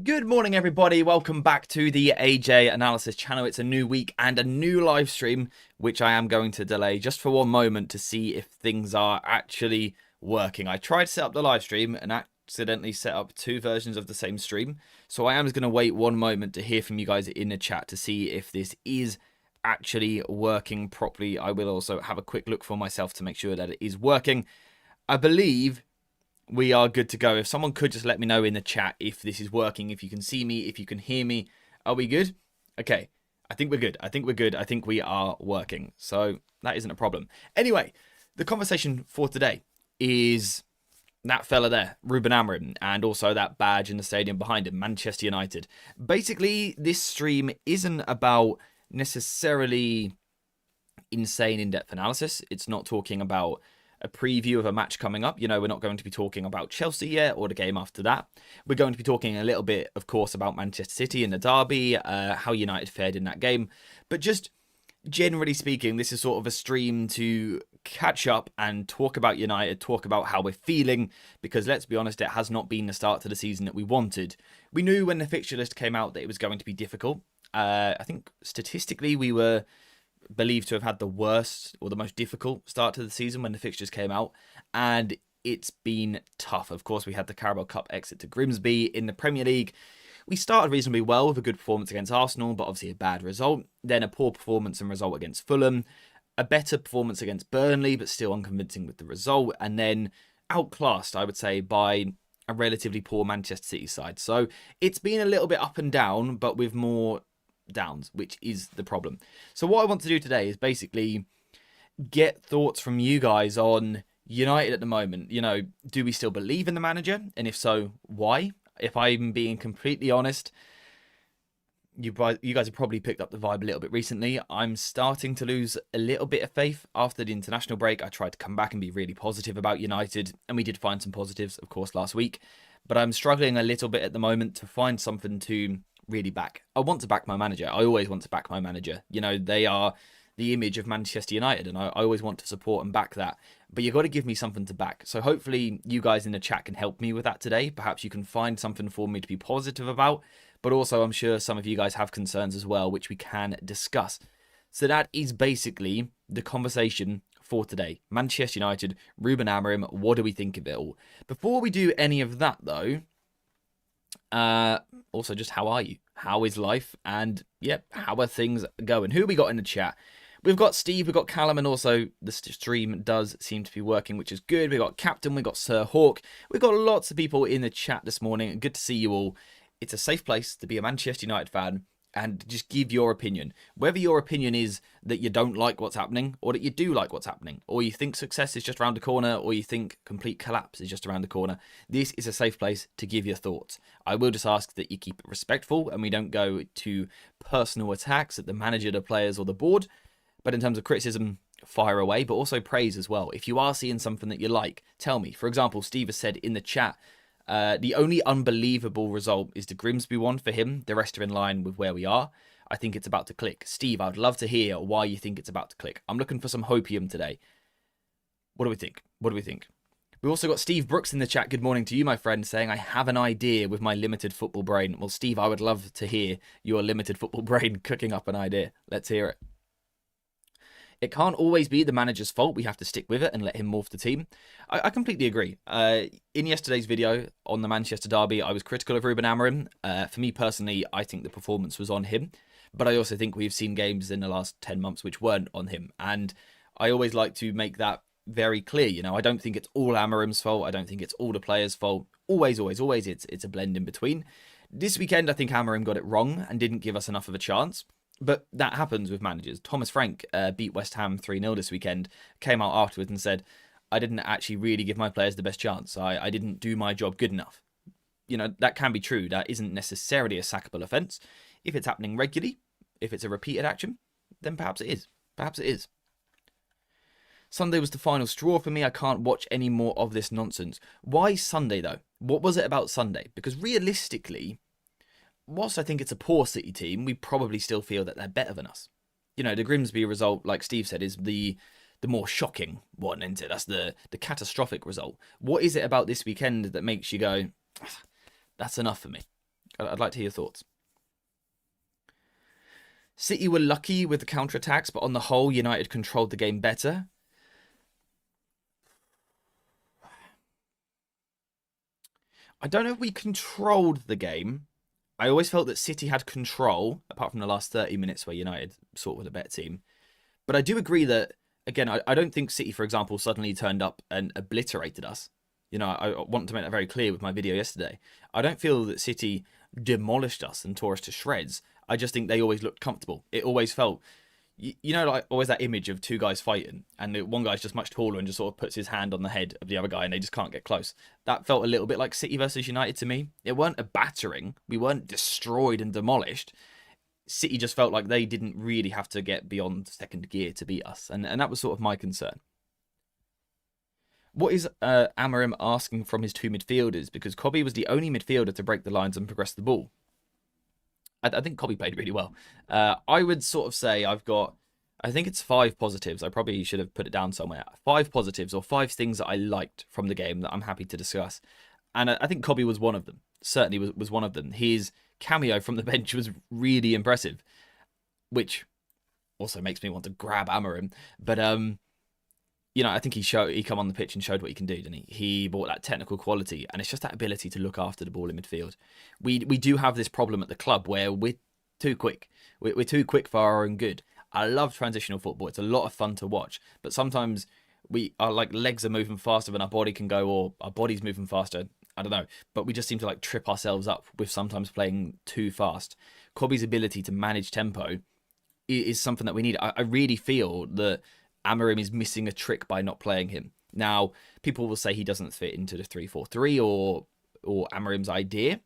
Good morning, everybody. Welcome back to the AJ Analysis channel. It's a new week and a new live stream, which I am going to delay just for one moment to see if things are actually working. I tried to set up the live stream and accidentally set up two versions of the same stream. So I am just going to wait one moment to hear from you guys in the chat to see if this is actually working properly. I will also have a quick look for myself to make sure that it is working. I believe we are good to go. If someone could just let me know in the chat if this is working, if you can see me, if you can hear me. Are we good? Okay. I think we're good. I think we are working. So that isn't a problem. Anyway, the conversation for today is that fella there, Ruben Amorim, and also that badge in the stadium behind him, Manchester United. Basically, this stream isn't about necessarily insane in-depth analysis. It's not talking about a preview of a match coming up. You know, we're not going to be talking about Chelsea yet or the game after that. We're going to be talking a little bit, of course, about Manchester City and the derby, how United fared in that game. But just generally speaking, this is sort of a stream to catch up and talk about United, talk about how we're feeling, because let's be honest, it has not been the start to the season that we wanted. We knew when the fixture list came out that it was going to be difficult. I think statistically we were believed to have had the worst or the most difficult start to the season when the fixtures came out, and it's been tough. Of course, we had the Carabao Cup exit to Grimsby. In the Premier League, we started reasonably well with a good performance against Arsenal, but obviously a bad result. Then a poor performance and result against Fulham, a better performance against Burnley, but still unconvincing with the result, and then outclassed, I would say, by a relatively poor Manchester City side. So it's been a little bit up and down, but with more downs, which is the problem. So what I want to do today is basically get thoughts from you guys on United at the moment. You know, do we still believe in the manager? And if so, why? If I'm being completely honest, you guys have probably picked up the vibe a little bit recently. I'm starting to lose a little bit of faith after the international break. I tried to come back and be really positive about United, and we did find some positives, of course, last week. But I'm struggling a little bit at the moment to find something to really back. I want to back my manager. I always want to back my manager. You know, they are the image of Manchester United, and I always want to support and back that. But you've got to give me something to back. So hopefully you guys in the chat can help me with that today. Perhaps you can find something for me to be positive about. But also I'm sure some of you guys have concerns as well, which we can discuss. So that is basically the conversation for today. Manchester United, Ruben Amorim, what do we think of it all? Before we do any of that though, also just how are you? How is life? And yep, how are things going? Who we got in the chat? We've got Steve, we've got Callum, and also the stream does seem to be working, which is good. We've got Captain, we've got Sir Hawk. We've got lots of people in the chat this morning. Good to see you all. It's a safe place to be a Manchester United fan and just give your opinion. Whether your opinion is that you don't like what's happening or that you do like what's happening, or you think success is just around the corner, or you think complete collapse is just around the corner, this is a safe place to give your thoughts. I will just ask that you keep it respectful and we don't go to personal attacks at the manager, the players, or the board. But in terms of criticism, fire away, but also praise as well. If you are seeing something that you like, tell me. For example, Steve has said in the chat, the only unbelievable result is the Grimsby one for him. The rest are in line with where we are. I think it's about to click. Steve, I'd love to hear why you think it's about to click. I'm looking for some hopium today. What do we think? What do we think? We also got Steve Brooks in the chat. Good morning to you, my friend, saying, I have an idea with my limited football brain. Well, Steve, I would love to hear your limited football brain cooking up an idea. Let's hear it. It can't always be the manager's fault. We have to stick with it and let him morph the team. I completely agree. In yesterday's video on the Manchester derby, I was critical of Ruben Amorim. For me personally, I think the performance was on him. But I also think we've seen games in the last 10 months which weren't on him. And I always like to make that very clear. You know, I don't think it's all Amorim's fault. I don't think it's all the players' fault. Always, it's a blend in between. This weekend, I think Amorim got it wrong and didn't give us enough of a chance. But that happens with managers. Thomas Frank beat West Ham 3-0 this weekend, came out afterwards and said, I didn't actually really give my players the best chance. I didn't do my job good enough. You know, that can be true. That isn't necessarily a sackable offence. If it's happening regularly, if it's a repeated action, then perhaps it is. Perhaps it is. Sunday was the final straw for me. I can't watch any more of this nonsense. Why Sunday, though? What was it about Sunday? Because realistically, whilst I think it's a poor City team, we probably still feel that they're better than us. You know, the Grimsby result, like Steve said, is the more shocking one, isn't it? That's the catastrophic result. What is it about this weekend that makes you go, that's enough for me? I'd like to hear your thoughts. City were lucky with the counter-attacks, but on the whole, United controlled the game better. I don't know if we controlled the game. I always felt that City had control, apart from the last 30 minutes where United sort of were the better team. But I do agree that, again, I don't think City, for example, suddenly turned up and obliterated us. You know, I want to make that very clear with my video yesterday. I don't feel that City demolished us and tore us to shreds. I just think they always looked comfortable. It always felt, you know, like always that image of two guys fighting and one guy's just much taller and just sort of puts his hand on the head of the other guy and they just can't get close. That felt a little bit like City versus United to me. It weren't a battering. We weren't destroyed and demolished. City just felt like they didn't really have to get beyond second gear to beat us. And that was sort of my concern. What is Amorim asking from his two midfielders? Because Kobe was the only midfielder to break the lines and progress the ball. I think Kobe played really well. I would sort of say I've got, I think it's 5 positives. I probably should have put it down somewhere. 5 positives or 5 things that I liked from the game that I'm happy to discuss. And I think Kobe was one of them. Certainly was one of them. His cameo from the bench was really impressive, which also makes me want to grab Amorim. But you know, I think he come on the pitch and showed what he can do, didn't he? He brought that technical quality, and it's just that ability to look after the ball in midfield. We do have this problem at the club where we're too quick. We're too quick for our own good. I love transitional football. It's a lot of fun to watch, but sometimes our like legs are moving faster than our body can go, or our body's moving faster. I don't know, but we just seem to like trip ourselves up with sometimes playing too fast. Kobe's ability to manage tempo is something that we need. I really feel that Amorim is missing a trick by not playing him. Now, people will say he doesn't fit into the 3-4-3 or Amorim's idea.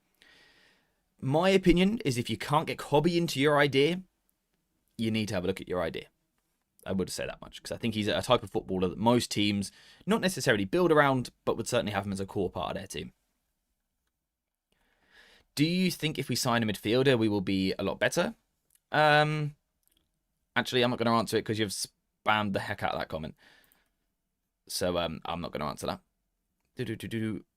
My opinion is if you can't get Kobe into your idea, you need to have a look at your idea. I would say that much, because I think he's a type of footballer that most teams not necessarily build around, but would certainly have him as a core part of their team. Do you think if we sign a midfielder, we will be a lot better? Actually, I'm not going to answer it because you've spammed the heck out of that comment. So I'm not going to answer that.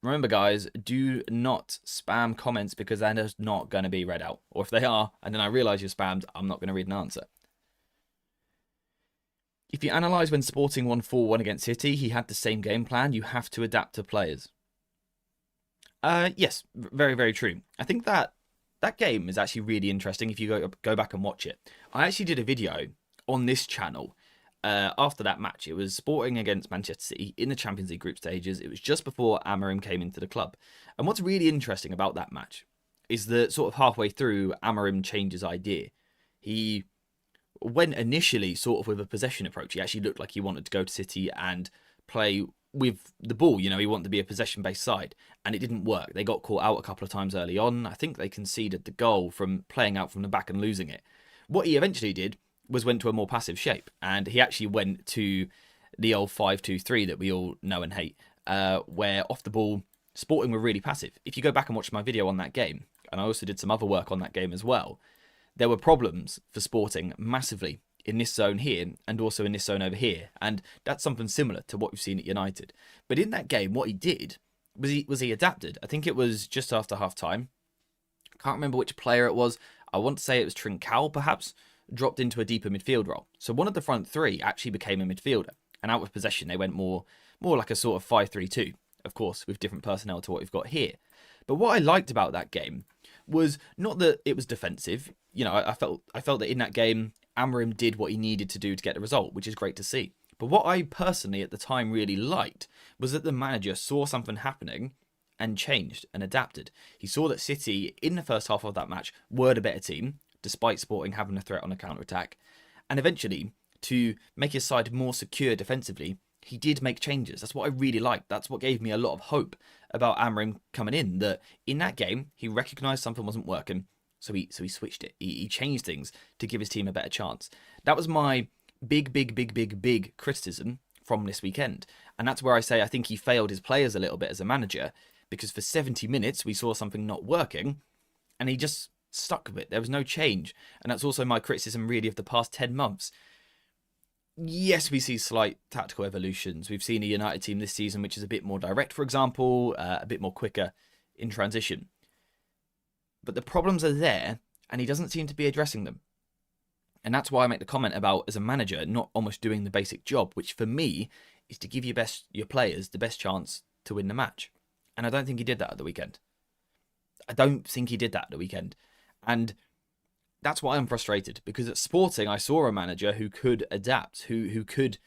Remember, guys, do not spam comments because they're just not going to be read out. Or if they are, and then I realise you're spammed, I'm not going to read an answer. If you analyse when Sporting won 4-1 against City, he had the same game plan. You have to adapt to players. Yes, very, very true. I think that game is actually really interesting if you go back and watch it. I actually did a video on this channel after that match. It was Sporting against Manchester City in the Champions League group stages. It was just before Amorim came into the club. And what's really interesting about that match is that sort of halfway through, Amorim changed his idea. He went initially sort of with a possession approach. He actually looked like he wanted to go to City and play with the ball. You know, he wanted to be a possession-based side, and it didn't work. They got caught out a couple of times early on. I think they conceded the goal from playing out from the back and losing it. What he eventually did was went to a more passive shape, and he actually went to the old 5-2-3 that we all know and hate, where off the ball, Sporting were really passive. If you go back and watch my video on that game, and I also did some other work on that game as well, there were problems for Sporting massively in this zone here and also in this zone over here. And that's something similar to what we've seen at United. But in that game, what he did was he adapted. I think it was just after half-time. Can't remember which player it was. I want to say it was Trincao, perhaps, dropped into a deeper midfield role. So one of the front three actually became a midfielder. And out of possession, they went more like a sort of 5-3-2, of course, with different personnel to what we've got here. But what I liked about that game was not that it was defensive. You know, I felt that in that game, Amorim did what he needed to do to get the result, which is great to see. But what I personally at the time really liked was that the manager saw something happening and changed and adapted. He saw that City, in the first half of that match, were the better team, despite Sporting having a threat on a counter-attack. And eventually, to make his side more secure defensively, he did make changes. That's what I really liked. That's what gave me a lot of hope about Amorim coming in, that in that game, he recognised something wasn't working, so he switched it. He changed things to give his team a better chance. That was my big criticism from this weekend. And that's where I say I think he failed his players a little bit as a manager, because for 70 minutes, we saw something not working, and he just stuck with it. There was no change. And that's also my criticism, really, of the past 10 months. Yes, we see slight tactical evolutions. We've seen a United team this season which is a bit more direct, for example, a bit more quicker in transition. But the problems are there, and he doesn't seem to be addressing them. And that's why I make the comment about, as a manager, not almost doing the basic job, which for me is to give your players the best chance to win the match. And I don't think he did that at the weekend. And that's why I'm frustrated, because at Sporting, I saw a manager who could adapt, who could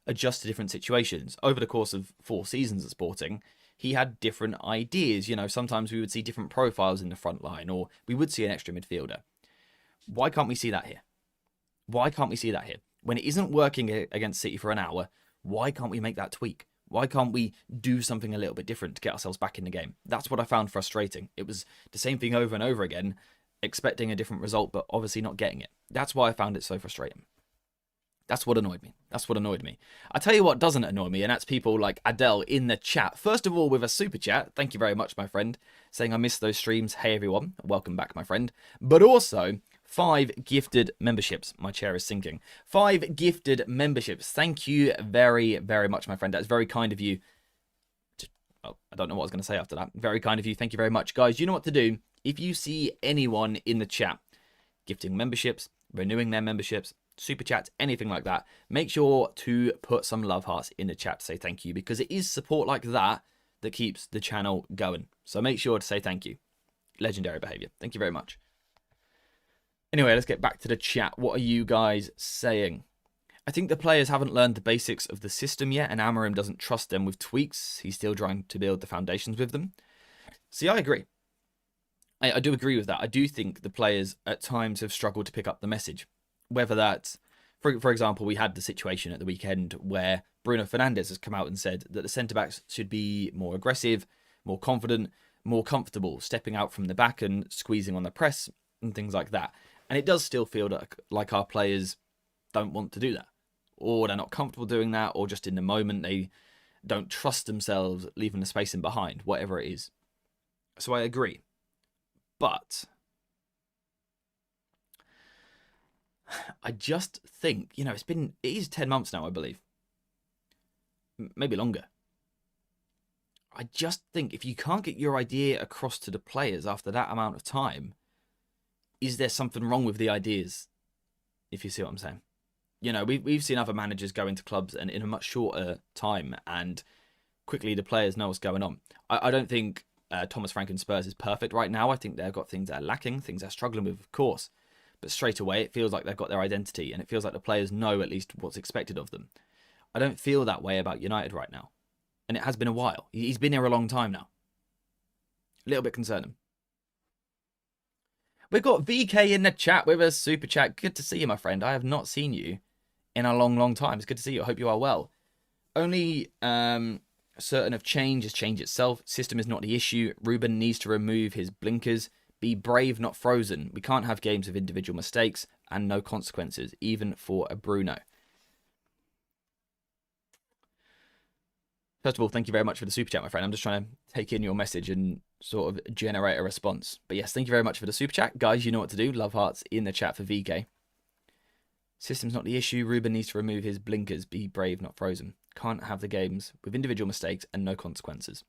adjust to different situations. Over the course of 4 seasons at Sporting, he had different ideas. Sometimes we would see different profiles in the front line, or we would see an extra midfielder. Why can't we see that here? When it isn't working against City for an hour, why can't we make that tweak? Why can't we do something a little bit different to get ourselves back in the game? That's what I found frustrating. It was the same thing over and over again, expecting a different result, but obviously not getting it. That's why I found it so frustrating. That's what annoyed me. I tell you what doesn't annoy me, and that's people like Adele in the chat. First of all, with a super chat, thank you very much, my friend, saying I missed those streams. Hey, everyone. Welcome back, my friend. But also, 5 gifted memberships. My chair is sinking. 5 gifted memberships. Thank you very, very much, my friend. That's very kind of you. I don't know what I was going to say after that. Very kind of you. Thank you very much. Guys, you know what to do. If you see anyone in the chat gifting memberships, renewing their memberships, super chats, anything like that, make sure to put some love hearts in the chat to say thank you, because it is support like that that keeps the channel going. So make sure to say thank you. Legendary behavior. Thank you very much. Anyway, let's get back to the chat. What are you guys saying? I think the players haven't learned the basics of the system yet, and Amorim doesn't trust them with tweaks. He's still trying to build the foundations with them. See, I agree. I do agree with that. I do think the players at times have struggled to pick up the message. Whether that's, for example, we had the situation at the weekend where Bruno Fernandes has come out and said that the centre-backs should be more aggressive, more confident, more comfortable, stepping out from the back and squeezing on the press and things like that. And it does still feel like our players don't want to do that, or they're not comfortable doing that, or just in the moment they don't trust themselves leaving the space in behind, whatever it is. So I agree. But I just think, it is 10 months now, I believe. Maybe longer. I just think if you can't get your idea across to the players after that amount of time, is there something wrong with the ideas? If you see what I'm saying. We've seen other managers go into clubs and in a much shorter time, and quickly the players know what's going on. I don't think Thomas Frank and Spurs is perfect right now. I think they've got things that are lacking, things they're struggling with, of course. But straight away, it feels like they've got their identity, and it feels like the players know at least what's expected of them. I don't feel that way about United right now. And it has been a while. He's been here a long time now. A little bit concerning. We've got VK in the chat with a super chat. Good to see you, my friend. I have not seen you in a long, long time. It's good to see you. I hope you are well. Only certain of change is change itself. System is not the issue. Ruben needs to remove his blinkers. Be brave, not frozen. We can't have games of individual mistakes and no consequences, even for a Bruno. First of all, thank you very much for the super chat, my friend. I'm just trying to take in your message and sort of generate a response. But yes, thank you very much for the super chat. Guys, you know what to do. Love hearts in the chat for VK. System's not the issue. Ruben needs to remove his blinkers. Be brave, not frozen. Can't have the games with individual mistakes and no consequences.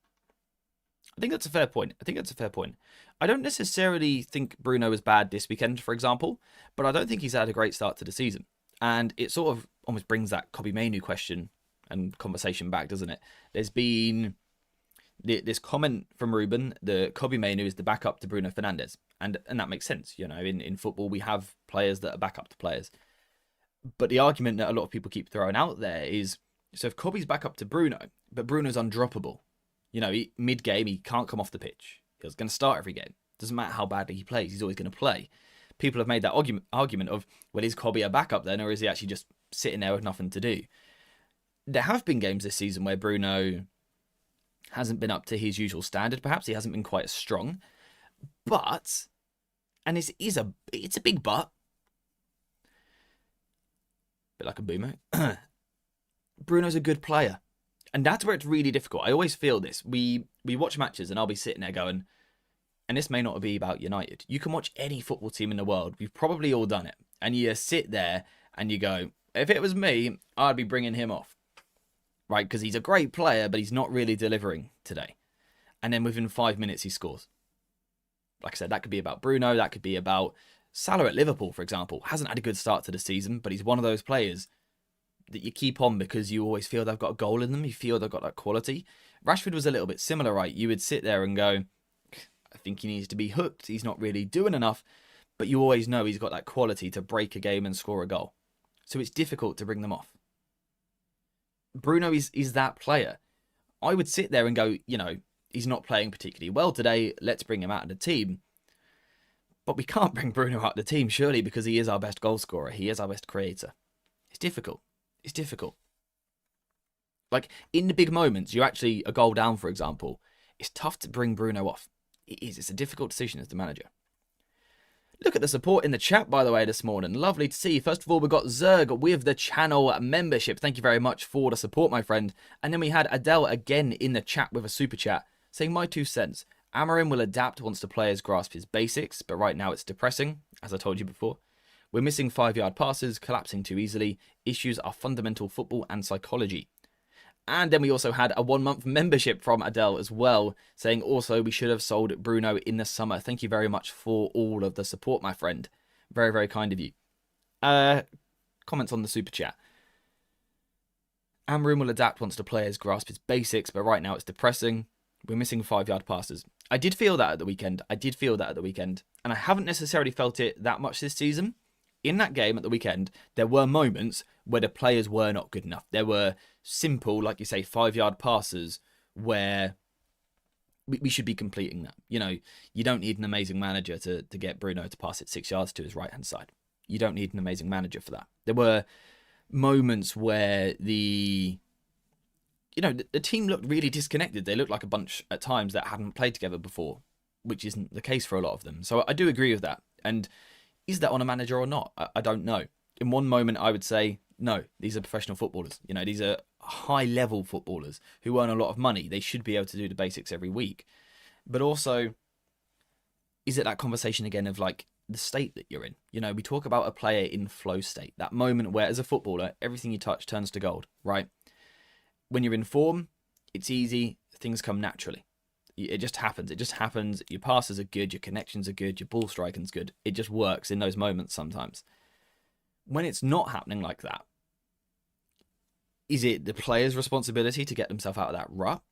I think that's a fair point. I don't necessarily think Bruno was bad this weekend, for example, but I don't think he's had a great start to the season. And it sort of almost brings that Kobe Mainu question and conversation back, doesn't it? There's been this comment from Ruben that Kobe Mainu is the backup to Bruno Fernandes. And that makes sense. In football, we have players that are backup to players. But the argument that a lot of people keep throwing out there is, so if Kobe's backup to Bruno, but Bruno's undroppable, mid-game, he can't come off the pitch. He's going to start every game. Doesn't matter how badly he plays, he's always going to play. People have made that argument of, well, is Kobe a backup then, or is he actually just sitting there with nothing to do? There have been games this season where Bruno hasn't been up to his usual standard, perhaps. He hasn't been quite as strong. But, and it's a big but, bit like a boomer, Bruno's a good player. And that's where it's really difficult. I always feel this. We watch matches and I'll be sitting there going, and this may not be about United. You can watch any football team in the world. We've probably all done it. And you sit there and you go, if it was me, I'd be bringing him off. Right? Because he's a great player, but he's not really delivering today. And then within 5 minutes, he scores. Like I said, that could be about Bruno. That could be about Salah at Liverpool, for example. Hasn't had a good start to the season, but he's one of those players that you keep on because you always feel they've got a goal in them. You feel they've got that quality. Rashford was a little bit similar, right? You would sit there and go, I think he needs to be hooked. He's not really doing enough. But you always know he's got that quality to break a game and score a goal. So it's difficult to bring them off. Bruno is that player. I would sit there and go, he's not playing particularly well today. Let's bring him out of the team. But we can't bring Bruno out of the team, surely, because he is our best goal scorer. He is our best creator. It's difficult. It's difficult. Like, in the big moments, you're actually a goal down, for example. It's tough to bring Bruno off. It is. It's a difficult decision as the manager. Look at the support in the chat, by the way, this morning. Lovely to see. First of all, we got Zerg with the channel membership. Thank you very much for the support, my friend. And then we had Adele again in the chat with a super chat saying, my 2 cents. Amorim will adapt once the players grasp his basics, but right now it's depressing, as I told you before. We're missing 5-yard passes, collapsing too easily. Issues are fundamental football and psychology. And then we also had a 1-month membership from Adele as well, saying also we should have sold Bruno in the summer. Thank you very much for all of the support, my friend. Very, very kind of you. Comments on the super chat. Amorim will adapt once the players grasp his basics, but right now it's depressing. We're missing 5-yard passes. I did feel that at the weekend. And I haven't necessarily felt it that much this season. In that game at the weekend, there were moments where the players were not good enough. There were simple, like you say, 5-yard passes where we should be completing that. You don't need an amazing manager to get Bruno to pass it 6 yards to his right-hand side. You don't need an amazing manager for that. There were moments where the team looked really disconnected. They looked like a bunch at times that hadn't played together before, which isn't the case for a lot of them. So I do agree with that. And is that on a manager or not? I don't know. In one moment, I would say, no, these are professional footballers. These are high-level footballers who earn a lot of money. They should be able to do the basics every week. But also, is it that conversation again of like the state that you're in? We talk about a player in flow state, that moment where as a footballer, everything you touch turns to gold, right? When you're in form, it's easy. Things come naturally. It just happens. Your passes are good. Your connections are good. Your ball striking's good. It just works in those moments sometimes. When it's not happening like that, is it the player's responsibility to get themselves out of that rut?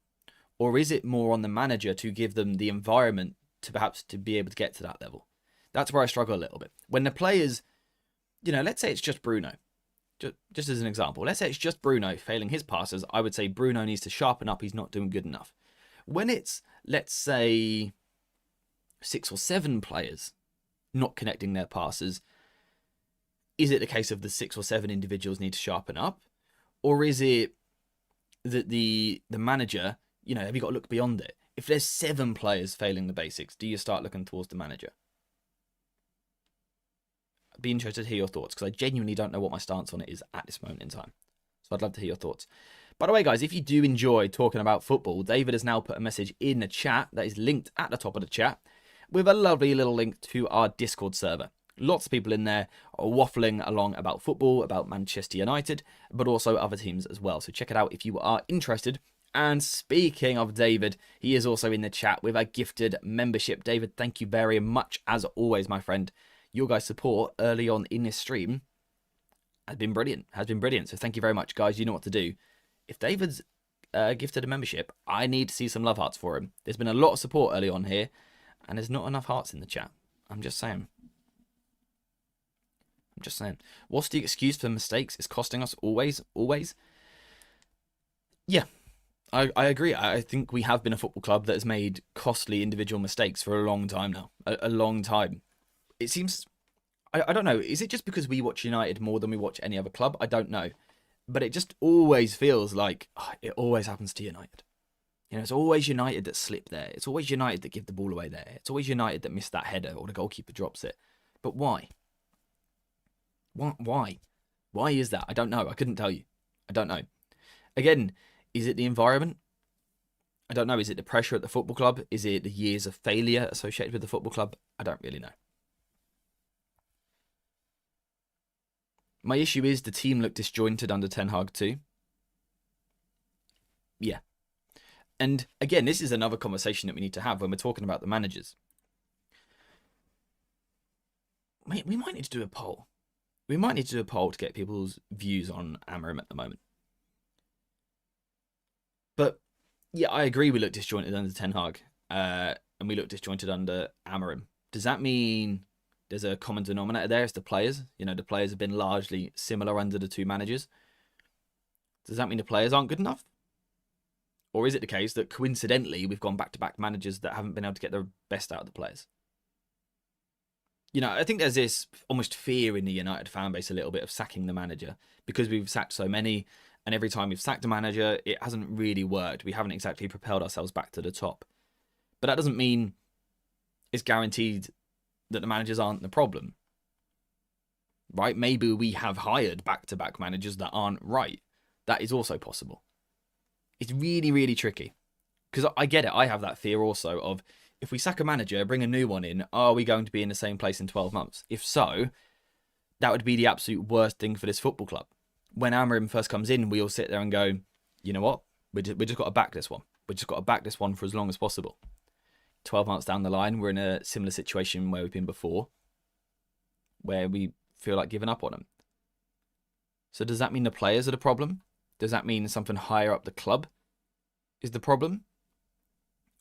Or is it more on the manager to give them the environment to perhaps to be able to get to that level? That's where I struggle a little bit. When the players, let's say it's just Bruno. Just as an example, let's say it's just Bruno failing his passes. I would say Bruno needs to sharpen up. He's not doing good enough. When it's, let's say, 6 or 7 players not connecting their passes, is it the case of the 6 or 7 individuals need to sharpen up? Or is it that the manager, have you got to look beyond it? If there's 7 players failing the basics, do you start looking towards the manager? I'd be interested to hear your thoughts, because I genuinely don't know what my stance on it is at this moment in time. So I'd love to hear your thoughts. By the way, guys, if you do enjoy talking about football, David has now put a message in the chat that is linked at the top of the chat with a lovely little link to our Discord server. Lots of people in there are waffling along about football, about Manchester United, but also other teams as well. So check it out if you are interested. And speaking of David, he is also in the chat with a gifted membership. David, thank you very much as always, my friend. Your guys' support early on in this stream has been brilliant. So thank you very much, guys. You know what to do. If David's gifted a membership, I need to see some love hearts for him. There's been a lot of support early on here, and there's not enough hearts in the chat. I'm just saying. What's the excuse for mistakes? It's costing us always. Yeah, I agree. I think we have been a football club that has made costly individual mistakes for a long time now. A long time. It seems, I don't know, is it just because we watch United more than we watch any other club? I don't know. But it just always feels like it always happens to United. It's always United that slip there. It's always United that give the ball away there. It's always United that miss that header or the goalkeeper drops it. But why? Why? Why is that? I don't know. I couldn't tell you. I don't know. Again, is it the environment? I don't know. Is it the pressure at the football club? Is it the years of failure associated with the football club? I don't really know. My issue is the team looked disjointed under Ten Hag too. Yeah. And again, this is another conversation that we need to have when we're talking about the managers. Mate, we might need to do a poll. We might need to do a poll to get people's views on Amorim at the moment. But yeah, I agree we look disjointed under Ten Hag, and we look disjointed under Amorim. Does that mean there's a common denominator there? It's the players. You know, the players have been largely similar under the two managers. Does that mean the players aren't good enough? Or is it the case that coincidentally we've gone back-to-back managers that haven't been able to get the best out of the players? You know, I think there's this almost fear in the United fan base a little bit of sacking the manager because we've sacked so many, and every time we've sacked a manager, it hasn't really worked. We haven't exactly propelled ourselves back to the top. But that doesn't mean it's guaranteed that the managers aren't the problem. Right? Maybe we have hired back-to-back managers that aren't right. That is also possible. It's really, really tricky. Because I get it. I have that fear also of, if we sack a manager, bring a new one in, are we going to be in the same place in 12 months? If so, that would be the absolute worst thing for this football club. When Amorim first comes in, we all sit there and go, you know what? We just got to back this one. We just got to back this one for as long as possible. 12 months down the line, we're in a similar situation where we've been before, where we feel like giving up on them. So does that mean the players are the problem? Does that mean something higher up the club is the problem?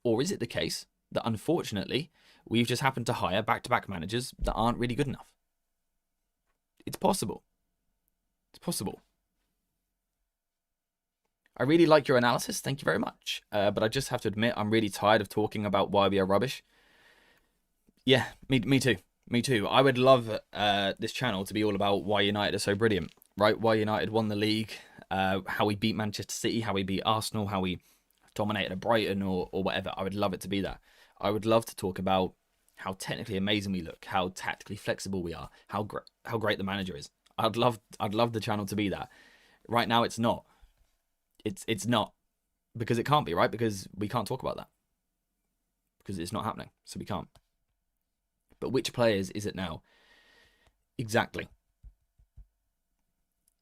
Or is it the case that unfortunately we've just happened to hire back-to-back managers that aren't really good enough? It's possible. It's possible. I really like your analysis. Thank you very much. But I just have to admit, I'm really tired of talking about why we are rubbish. Yeah, me too. Me too. I would love this channel to be all about why United are so brilliant, right? Why United won the league, how we beat Manchester City, how we beat Arsenal, how we dominated at Brighton or whatever. I would love it to be that. I would love to talk about how technically amazing we look, how tactically flexible we are, how great the manager is. I'd love the channel to be that. Right now, it's not. It's not, because it can't be, right? Because we can't talk about that because it's not happening, so we can't. But which players is it now? Exactly.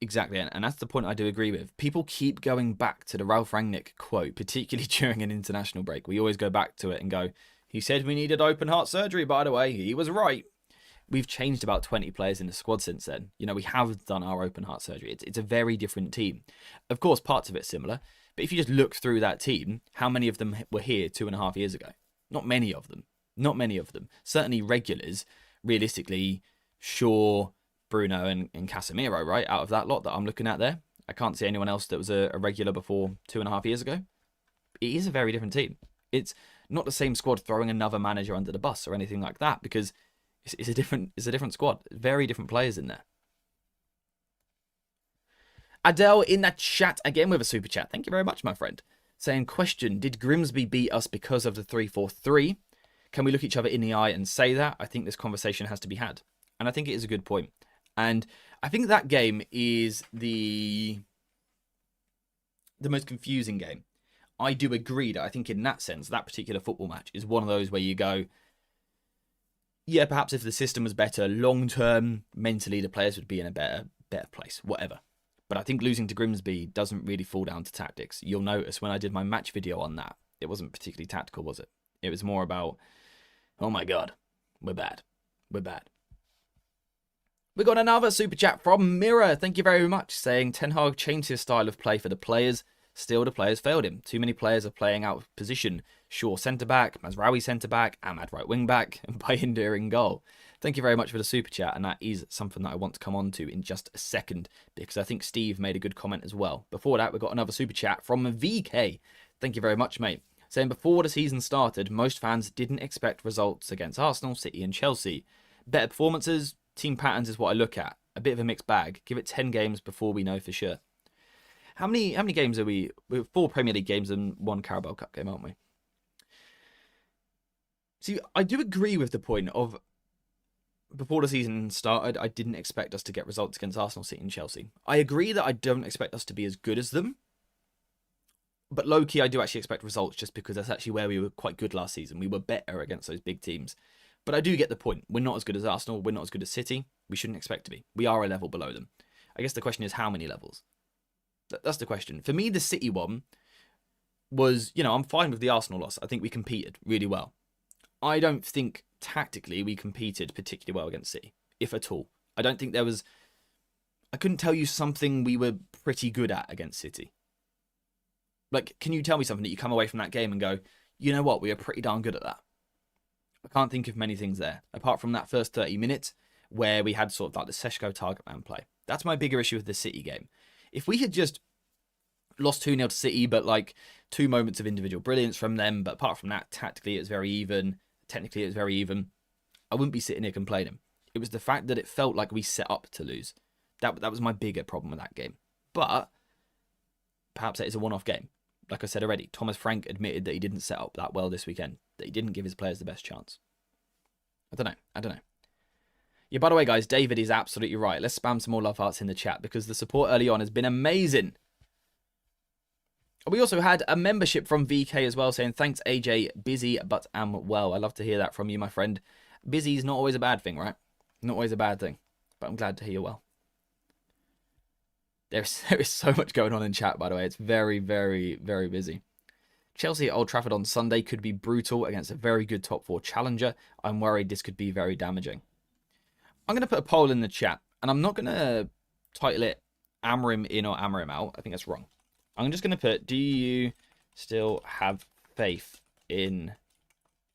And that's the point I do agree with. People keep going back to the Ralf Rangnick quote, particularly during an international break. We always go back to it and go, he said we needed open heart surgery, by the way. He was right. We've changed about 20 players in the squad since then. You know, we have done our open heart surgery. It's a very different team. Of course, parts of it's similar. But if you just look through that team, how many of them were here 2.5 years ago? Not many of them. Not many of them. Certainly regulars, realistically, Shaw, Bruno and Casemiro, right? Out of that lot that I'm looking at there. I can't see anyone else that was a regular before 2.5 years ago. It is a very different team. It's not the same squad throwing another manager under the bus or anything like that, because it's a different squad. Very different players in there. Adele in that chat again with a super chat. Thank you very much, my friend. Saying, question, did Grimsby beat us because of the 3-4-3? Can we look each other in the eye and say that? I think this conversation has to be had. And I think it is a good point. And I think that game is the most confusing game. I do agree that I think in that sense, that particular football match is one of those where you go, yeah, perhaps if the system was better long-term, mentally the players would be in a better place, whatever. But I think losing to Grimsby doesn't really fall down to tactics. You'll notice when I did my match video on that, it wasn't particularly tactical, was it? It was more about, oh my God, we're bad. We're bad. We got another super chat from Mirror. Thank you very much. Saying Ten Hag changed his style of play for the players. Still, the players failed him. Too many players are playing out of position. Shaw centre-back, Mazraoui centre-back, Ahmad right wing-back, and Bayindir in goal. Thank you very much for the super chat, and that is something that I want to come on to in just a second, because I think Steve made a good comment as well. Before that, we got another super chat from VK. Thank you very much, mate. Saying before the season started, most fans didn't expect results against Arsenal, City and Chelsea. Better performances, team patterns is what I look at. A bit of a mixed bag. Give it 10 games before we know for sure. How many games are we? We're 4 Premier League games and 1 Carabao Cup game, aren't we? See, I do agree with the point of before the season started, I didn't expect us to get results against Arsenal, City and Chelsea. I agree that I don't expect us to be as good as them. But low-key, I do actually expect results just because that's actually where we were quite good last season. We were better against those big teams. But I do get the point. We're not as good as Arsenal. We're not as good as City. We shouldn't expect to be. We are a level below them. I guess the question is how many levels? That's the question. For me, the City one was, I'm fine with the Arsenal loss. I think we competed really well. I don't think tactically we competed particularly well against City. if at all. I don't think there was... I couldn't tell you something we were pretty good at against City. Like, can you tell me something that you come away from that game and go, you know what, we are pretty darn good at that? I can't think of many things there, apart from that first 30 minutes where we had sort of like the Seshko target man play. That's my bigger issue with the City game. If we had just lost 2-0 to City, but like 2 moments of individual brilliance from them, but apart from that, tactically it was very even, technically it was very even, I wouldn't be sitting here complaining. It was the fact that it felt like we set up to lose. That was my bigger problem with that game. But perhaps that is a one-off game. Like I said already, Thomas Frank admitted that he didn't set up that well this weekend, that he didn't give his players the best chance. I don't know. Yeah, by the way, guys, David is absolutely right. Let's spam some more love hearts in the chat because the support early on has been amazing. We also had a membership from VK as well saying, thanks, AJ. Busy, but am well. I love to hear that from you, my friend. Busy is not always a bad thing, right? Not always a bad thing, but I'm glad to hear you're well. There is so much going on in chat, by the way. It's very, very, very busy. Chelsea at Old Trafford on Sunday could be brutal against a very good top 4 challenger. I'm worried this could be very damaging. I'm going to put a poll in the chat, and I'm not going to title it Amorim in or Amorim out. I think that's wrong. I'm just going to put, do you still have faith in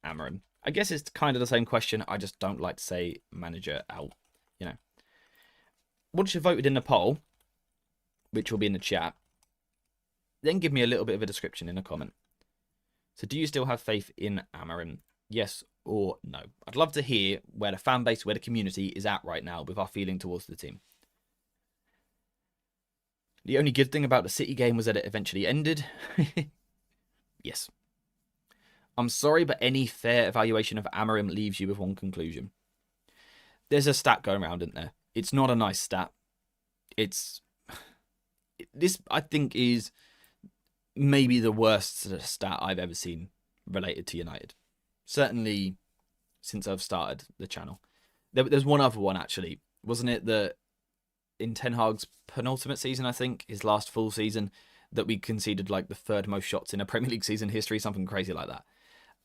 Amorim? I guess it's kind of the same question. I just don't like to say manager out, you know. Once you've voted in the poll, which will be in the chat, then give me a little bit of a description in a comment. So do you still have faith in Amorim? Yes or no? I'd love to hear where the fan base, where the community is at right now with our feeling towards the team. The only good thing about the City game was that it eventually ended. Yes. I'm sorry, but any fair evaluation of Amorim leaves you with one conclusion. There's a stat going around, isn't there? It's not a nice stat. This, I think, is maybe the worst stat I've ever seen related to United. Certainly since I've started the channel. There's one other one, actually. Wasn't it that in Ten Hag's penultimate season, I think, his last full season, that we conceded like the 3rd most shots in a Premier League season history, something crazy like that.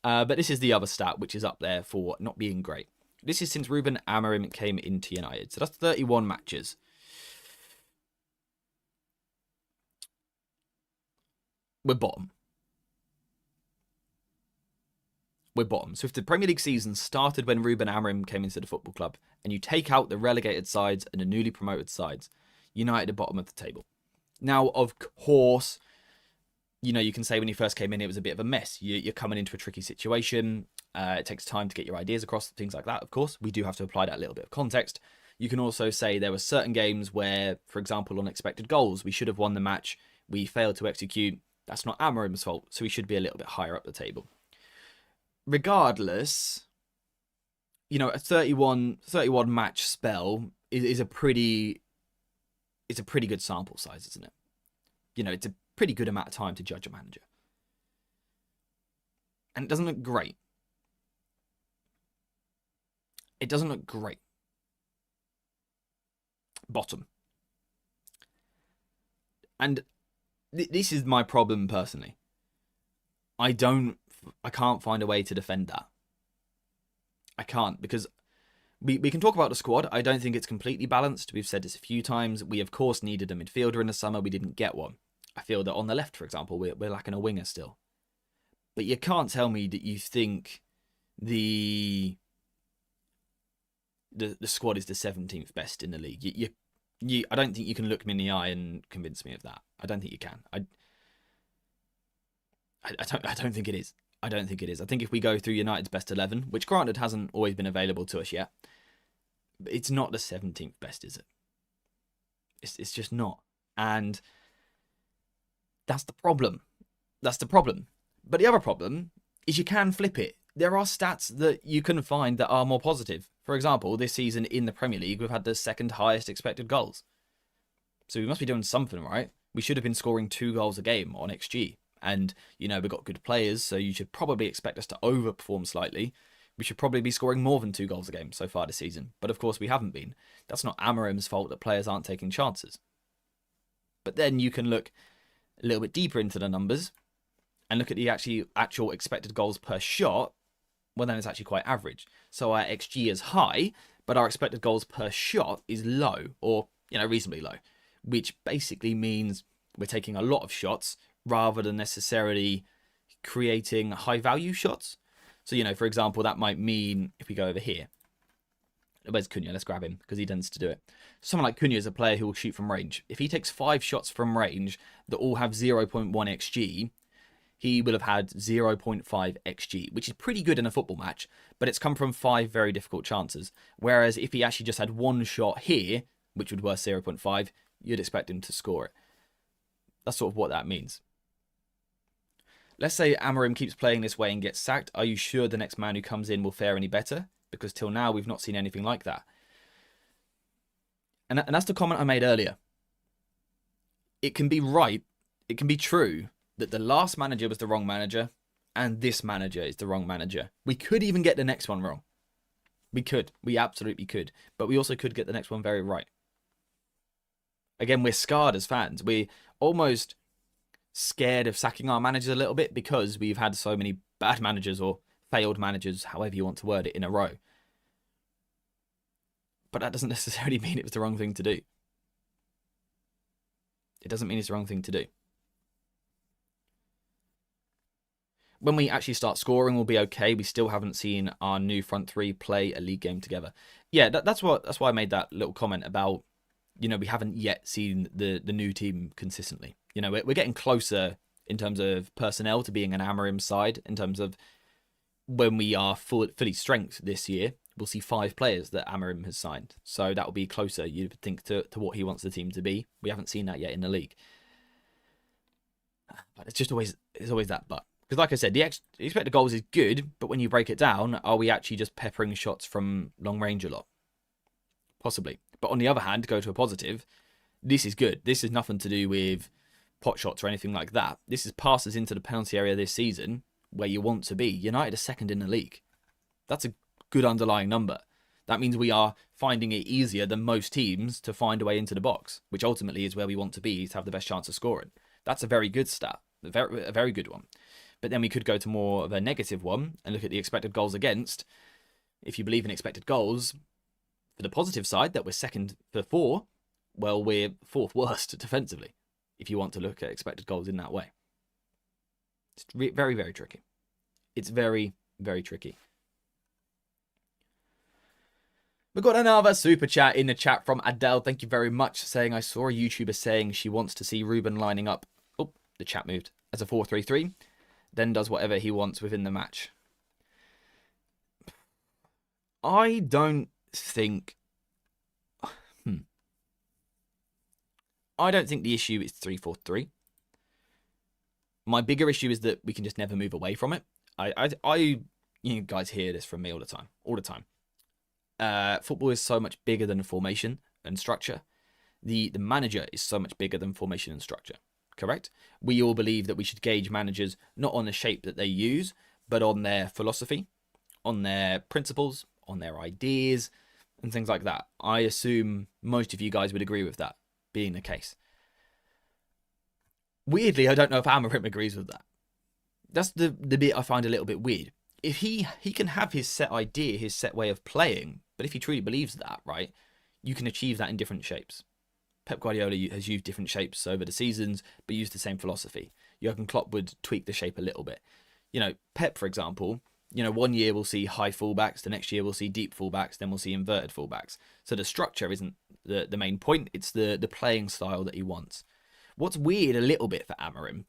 But this is the other stat, which is up there for not being great. This is since Ruben Amorim came into United. So that's 31 matches. We're bottom. We're bottom. So if the Premier League season started when Ruben Amorim came into the football club, and you take out the relegated sides and the newly promoted sides, United are bottom of the table. Now, of course, you know, you can say when you first came in, it was a bit of a mess. You're coming into a tricky situation. It takes time to get your ideas across, things like that, of course. We do have to apply that little bit of context. You can also say there were certain games where, for example, unexpected goals, we should have won the match. We failed to execute. That's not Amorim's fault, so he should be a little bit higher up the table. Regardless, you know, a 31 match spell is a pretty good sample size, isn't it? You know, it's a pretty good amount of time to judge a manager. And it doesn't look great. It doesn't look great. Bottom. And this is my problem personally. I can't find a way to defend that. I can't, because we can talk about the squad. I don't think it's completely balanced. We've said this a few times. We, of course, needed a midfielder in the summer. We didn't get one. I feel that on the left, for example, we're lacking a winger still. But you can't tell me that you think the squad is the 17th best in the league. I don't think you can look me in the eye and convince me of that. I don't think you can. I don't think it is. I don't think it is. I think if we go through United's best 11, which granted hasn't always been available to us yet, it's not the 17th best, is it? It's just not. And that's the problem. That's the problem. But the other problem is you can flip it. There are stats that you can find that are more positive. For example, this season in the Premier League, we've had the 2nd highest expected goals. So we must be doing something right. We should have been scoring 2 goals a game on XG. And, you know, we've got good players, so you should probably expect us to overperform slightly. We should probably be scoring more than 2 goals a game so far this season. But, of course, we haven't been. That's not Amorim's fault that players aren't taking chances. But then you can look a little bit deeper into the numbers and look at the actual expected goals per shot. Well, then it's actually quite average. So our XG is high, but our expected goals per shot is low, or, reasonably low, which basically means we're taking a lot of shots rather than necessarily creating high value shots. So, for example, that might mean if we go over here, where's Cunha? Let's grab him because he tends to do it. Someone like Cunha is a player who will shoot from range. If he takes 5 shots from range that all have 0.1 xg, he will have had 0.5 xg, which is pretty good in a football match, but it's come from 5 very difficult chances. Whereas if he actually just had 1 shot here, which would worth 0.5, you'd expect him to score it. That's sort of what that means. Let's say Amorim keeps playing this way and gets sacked. Are you sure the next man who comes in will fare any better? Because till now, we've not seen anything like that. And that's the comment I made earlier. It can be right, it can be true, that the last manager was the wrong manager, and this manager is the wrong manager. We could even get the next one wrong. We could. We absolutely could. But we also could get the next one very right. Again, we're scarred as fans. We're almost scared of sacking our managers a little bit because we've had so many bad managers or failed managers, however you want to word it, in a row. But that doesn't necessarily mean it was the wrong thing to do. It doesn't mean it's the wrong thing to do. When we actually start scoring, we'll be okay. We still haven't seen our new front three play a league game together. Yeah, that's why I made that little comment about, we haven't yet seen the new team consistently. We're getting closer in terms of personnel to being an Amorim side. In terms of when we are fully strength this year, we'll see 5 players that Amorim has signed. So that will be closer, you'd think, to what he wants the team to be. We haven't seen that yet in the league. But it's always that but. Because like I said, the expected goals is good, but when you break it down, are we actually just peppering shots from long range a lot? Possibly. But on the other hand, to go to a positive, this is good. This is nothing to do with pot shots or anything like that. This is passes into the penalty area this season where you want to be. United are second in the league. That's a good underlying number. That means we are finding it easier than most teams to find a way into the box, which ultimately is where we want to be to have the best chance of scoring. That's a very good stat, a very good one. But then we could go to more of a negative one and look at the expected goals against. If you believe in expected goals, for the positive side, that we're second for 4, well, we're 4th worst defensively, if you want to look at expected goals in that way. It's very, very tricky. It's very, very tricky. We've got another super chat in the chat from Adele. Thank you very much. Saying, I saw a YouTuber saying she wants to see Ruben lining up. Oh, the chat moved. As a 4-3-3. Then does whatever he wants within the match. I don't think... I don't think the issue is 3-4-3. My bigger issue is that we can just never move away from it. You guys hear this from me all the time. All the time. Football is so much bigger than formation and structure. The manager is so much bigger than formation and structure. Correct? We all believe that we should gauge managers not on the shape that they use, but on their philosophy, on their principles, on their ideas, and things like that. I assume most of you guys would agree with that being the case. Weirdly, I don't know if Amorim agrees with that. That's the bit I find a little bit weird. If he can have his set idea, his set way of playing, but if he truly believes that, right, you can achieve that in different shapes. Pep Guardiola has used different shapes over the seasons, but used the same philosophy. Jurgen Klopp would tweak the shape a little bit. Pep, for example, one year we'll see high fullbacks, the next year we'll see deep fullbacks, then we'll see inverted fullbacks. So the structure isn't the main point, it's the playing style that he wants. What's weird a little bit for Amorim,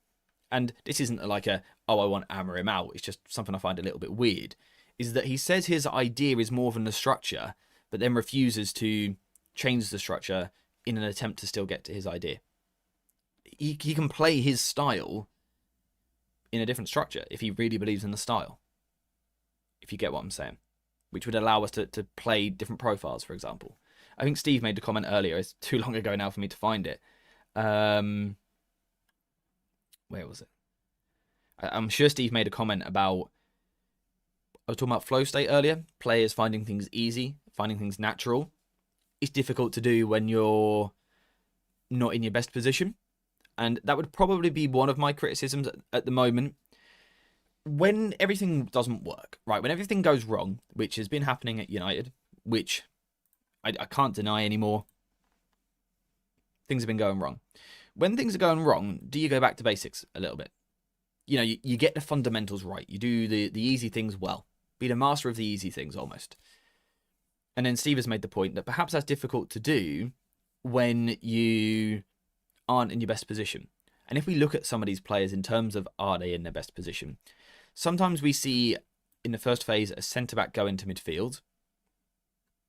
and this isn't like I want Amorim out, it's just something I find a little bit weird, is that he says his idea is more than the structure, but then refuses to change the structure in an attempt to still get to his idea. He can play his style in a different structure if he really believes in the style. If you get what I'm saying. Which would allow us to play different profiles, for example. I think Steve made a comment earlier. It's too long ago now for me to find it. Where was it? I'm sure Steve made a comment about... I was talking about flow state earlier. Players finding things easy, finding things natural. It's difficult to do when you're not in your best position. And that would probably be one of my criticisms at the moment. When everything doesn't work, right? When everything goes wrong, which has been happening at United, which I can't deny anymore. Things have been going wrong. When things are going wrong, do you go back to basics a little bit? You know, you get the fundamentals right. You do the easy things well. Be the master of the easy things almost. And then Steve has made the point that perhaps that's difficult to do when you aren't in your best position. And if we look at some of these players in terms of are they in their best position, sometimes we see in the first phase a centre-back go into midfield,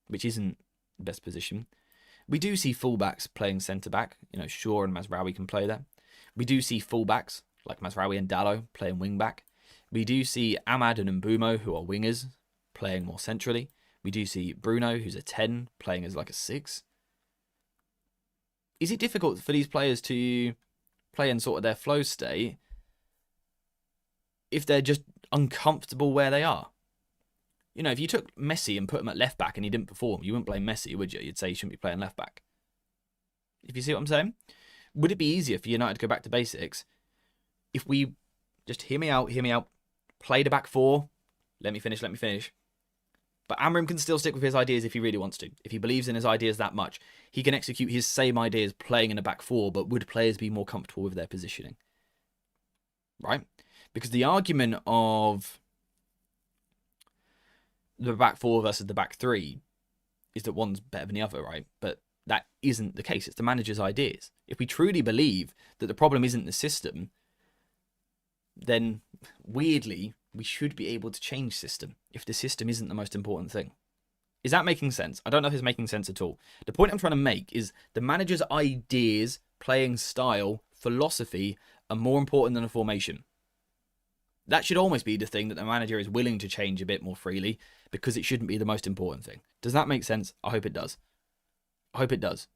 which isn't the best position. We do see fullbacks playing centre-back. You know, Shaw and Mazraoui can play there. We do see fullbacks like Mazraoui and Dallo playing wing-back. We do see Ahmad and Mbumo, who are wingers, playing more centrally. We do see Bruno, who's a 10, playing as like a 6. Is it difficult for these players to play in sort of their flow state if they're just uncomfortable where they are? You know, if you took Messi and put him at left back and he didn't perform, you wouldn't blame Messi, would you? You'd say he shouldn't be playing left back. If you see what I'm saying? Would it be easier for United to go back to basics if we just hear me out, play the back four, let me finish. But Amorim can still stick with his ideas if he really wants to. If he believes in his ideas that much, he can execute his same ideas playing in a back four, but would players be more comfortable with their positioning? Right? Because the argument of the back four versus the back three is that one's better than the other, right? But that isn't the case. It's the manager's ideas. If we truly believe that the problem isn't the system, then weirdly, we should be able to change system if the system isn't the most important thing. Is that making sense? I don't know if it's making sense at all. The point I'm trying to make is the manager's ideas, playing style, philosophy are more important than a formation. That should almost be the thing that the manager is willing to change a bit more freely because it shouldn't be the most important thing. Does that make sense? I hope it does. I hope it does.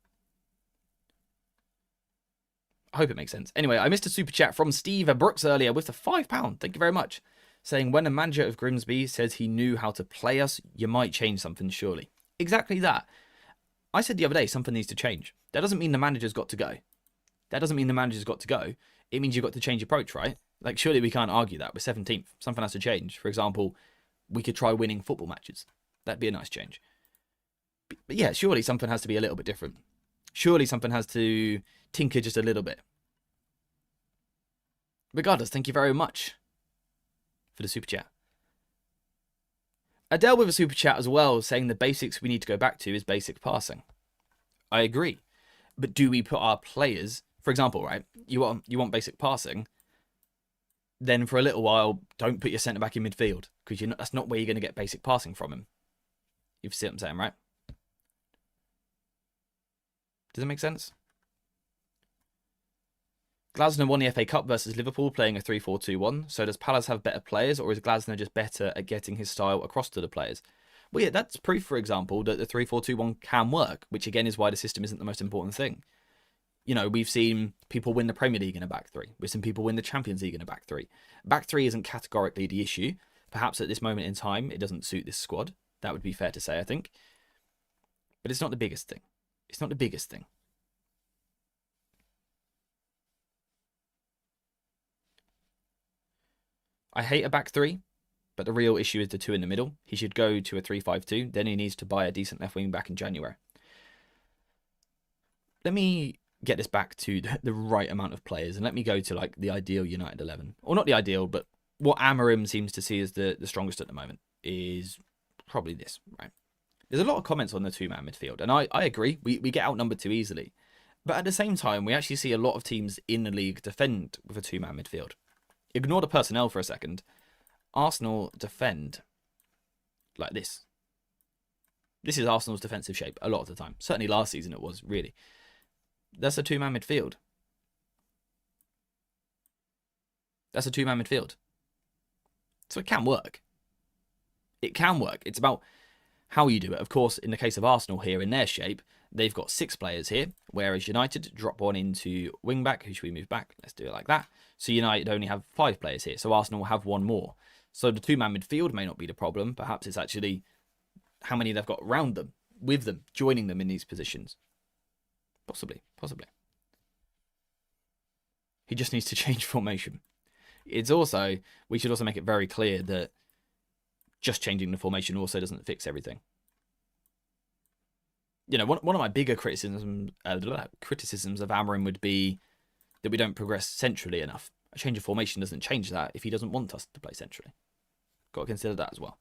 I hope it makes sense. Anyway, I missed a super chat from Steve Brooks earlier with the £5. Thank you very much. Saying, when a manager of Grimsby says he knew how to play us, you might change something, surely. Exactly that. I said the other day, something needs to change. That doesn't mean the manager's got to go. It means you've got to change approach, right? Like, surely we can't argue that. We're 17th. Something has to change. For example, we could try winning football matches. That'd be a nice change. But yeah, surely something has to be a little bit different. Surely something has to tinker just a little bit. Regardless, thank you very much for the super chat. Adele with a super chat as well, saying the basics we need to go back to is basic passing. I agree. But do we put our players, for example, right, you want basic passing, then for a little while, don't put your centre-back in midfield, because that's not where you're going to get basic passing from him. You see what I'm saying, right? Does that make sense? Glasner won the FA Cup versus Liverpool playing a 3-4-2-1. So does Palace have better players, or is Glasner just better at getting his style across to the players? Well, yeah, that's proof, for example, that the 3-4-2-1 can work, which again is why the system isn't the most important thing. You know, we've seen people win the Premier League in a back three. We've seen people win the Champions League in a back three. Back three isn't categorically the issue. Perhaps at this moment in time, it doesn't suit this squad. That would be fair to say, I think. But it's not the biggest thing. It's not the biggest thing. I hate a back three, but the real issue is the two in the middle. He should go to a 3-5-2. Then he needs to buy a decent left wing back in January. Let me get this back to the right amount of players, and let me go to like the ideal United 11. Or not the ideal, but what Amorim seems to see as the strongest at the moment is probably this, right? There's a lot of comments on the two-man midfield, and I agree. We get outnumbered too easily. But at the same time, we actually see a lot of teams in the league defend with a two-man midfield. Ignore the personnel for a second. Arsenal defend like this. This is Arsenal's defensive shape a lot of the time. Certainly last season it was, really. That's a two-man midfield. That's a two-man midfield. So it can work. It can work. It's about how you do it. Of course, in the case of Arsenal here, in their shape, they've got 6 players here, whereas United drop one into wing-back. Who should we move back? Let's do it like that. So United only have 5 players here, so Arsenal will have one more. So the two-man midfield may not be the problem. Perhaps it's actually how many they've got around them, with them, joining them in these positions. Possibly. He just needs to change formation. It's also, we should also make it very clear that just changing the formation also doesn't fix everything. one of my bigger criticisms of Amorim would be that we don't progress centrally enough. A change of formation doesn't change that if he doesn't want us to play centrally. Got to consider that as well.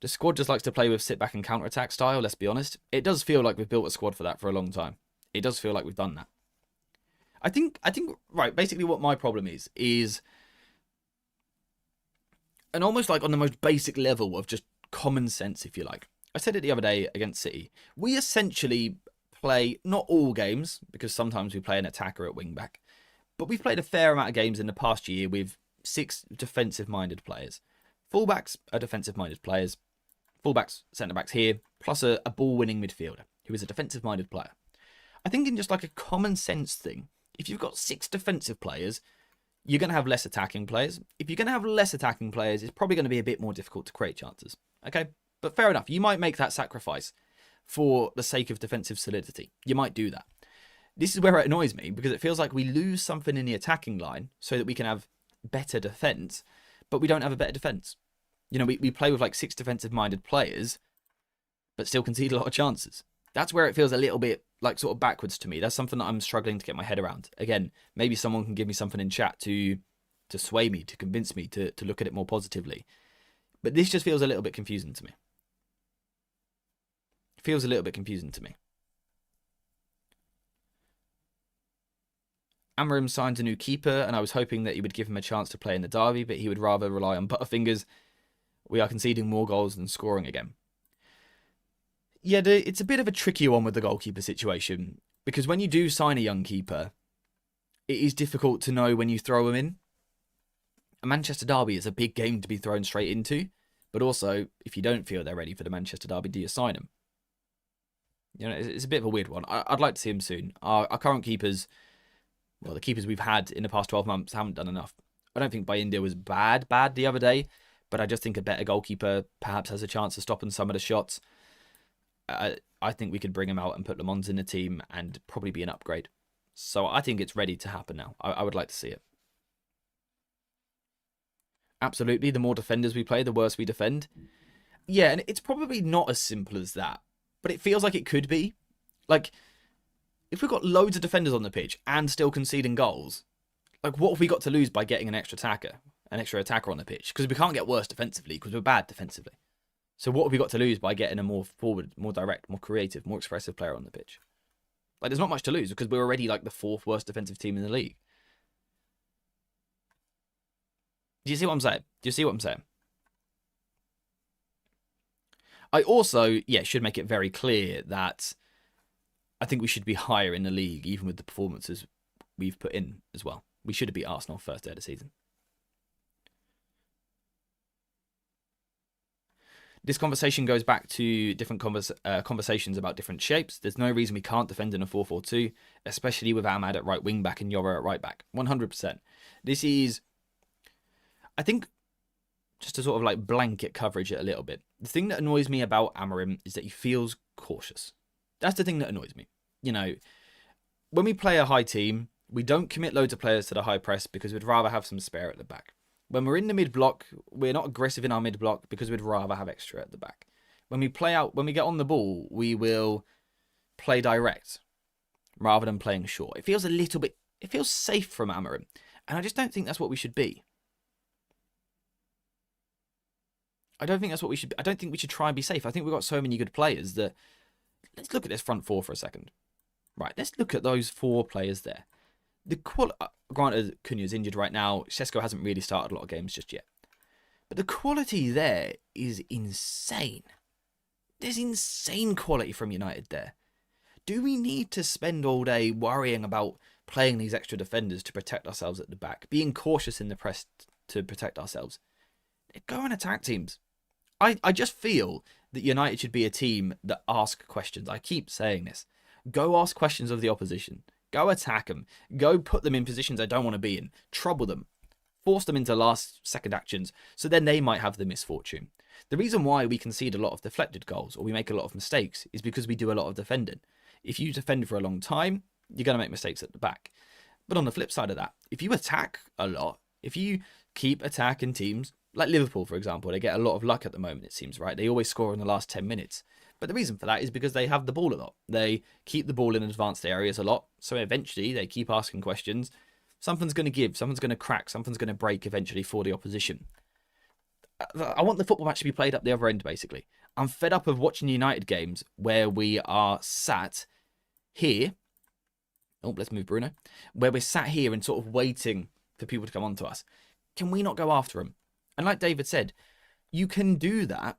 The squad just likes to play with sit back and counter attack style, let's be honest. It does feel like we've built a squad for that for a long time. It does feel like we've done that. I think right, basically what my problem is and almost like on the most basic level of just common sense, if you like. I said it the other day against City. We essentially play, not all games, because sometimes we play an attacker at wing back, but we've played a fair amount of games in the past year with 6 defensive-minded players. Fullbacks are defensive-minded players. Fullbacks, centre-backs here, plus a ball-winning midfielder who is a defensive-minded player. I think in just like a common sense thing, if you've got 6 defensive players, you're going to have less attacking players. If you're going to have less attacking players, it's probably going to be a bit more difficult to create chances. Okay? But fair enough. You might make that sacrifice for the sake of defensive solidity. You might do that. This is where it annoys me, because it feels like we lose something in the attacking line so that we can have better defence, but we don't have a better defence. We play with like 6 defensive-minded players, but still concede a lot of chances. That's where it feels a little bit like sort of backwards to me. That's something that I'm struggling to get my head around. Again, maybe someone can give me something in chat to sway me, to convince me to look at it more positively. But this just feels a little bit confusing to me. It feels a little bit confusing to me. Amorim signs a new keeper, and I was hoping that he would give him a chance to play in the derby, but he would rather rely on Butterfingers. We are conceding more goals than scoring again. Yeah, it's a bit of a tricky one with the goalkeeper situation, because when you do sign a young keeper, it is difficult to know when you throw him in. A Manchester derby is a big game to be thrown straight into, but also, if you don't feel they're ready for the Manchester derby, do you sign them? It's a bit of a weird one. I'd like to see him soon. Our current keepers, well, the keepers we've had in the past 12 months haven't done enough. I don't think India was bad the other day, but I just think a better goalkeeper perhaps has a chance of stopping some of the shots. I think we could bring him out and put Le Mans in the team and probably be an upgrade. So I think it's ready to happen now. I would like to see it. Absolutely, the more defenders we play, the worse we defend. Yeah, and it's probably not as simple as that, but it feels like it could be. Like, if we've got loads of defenders on the pitch and still conceding goals, like, what have we got to lose by getting an extra attacker on the pitch? Because we can't get worse defensively because we're bad defensively. So what have we got to lose by getting a more forward, more direct, more creative, more expressive player on the pitch? Like, there's not much to lose because we're already like the 4th worst defensive team in the league. Do you see what I'm saying? I also, should make it very clear that I think we should be higher in the league, even with the performances we've put in as well. We should have beat Arsenal first day of the season. This conversation goes back to different conversations about different shapes. There's no reason we can't defend in a 4-4-2, especially with Ahmad at right wing back and Yora at right back. 100%. This is, I think, just to sort of like blanket coverage it a little bit. The thing that annoys me about Amorim is that he feels cautious. That's the thing that annoys me. When we play a high team, we don't commit loads of players to the high press because we'd rather have some spare at the back. When we're in the mid-block, we're not aggressive in our mid-block because we'd rather have extra at the back. When we get on the ball, we will play direct rather than playing short. It feels safe from Amorim. And I just don't think that's what we should be. I don't think we should try and be safe. I think we've got so many good players that... Let's look at this front 4 for a second. Right, let's look at those 4 players there. Granted, Cunha's injured right now. Šeško hasn't really started a lot of games just yet. But the quality there is insane. There's insane quality from United there. Do we need to spend all day worrying about playing these extra defenders to protect ourselves at the back? Being cautious in the press to protect ourselves? Go and attack teams. I just feel that United should be a team that ask questions. I keep saying this. Go ask questions of the opposition. Go attack them. Go put them in positions they don't want to be in. Trouble them. Force them into last-second actions, so then they might have the misfortune. The reason why we concede a lot of deflected goals or we make a lot of mistakes is because we do a lot of defending. If you defend for a long time, you're going to make mistakes at the back. But on the flip side of that, if you attack a lot, if you keep attacking teams, like Liverpool, for example, they get a lot of luck at the moment, it seems, right? They always score in the last 10 minutes. But the reason for that is because they have the ball a lot. They keep the ball in advanced areas a lot. So eventually they keep asking questions. Something's going to give. Something's going to crack. Something's going to break eventually for the opposition. I want the football match to be played up the other end, basically. I'm fed up of watching United games where we are sat here. Oh, let's move Bruno. Where we're sat here and sort of waiting for people to come on to us. Can we not go after them? And like David said, you can do that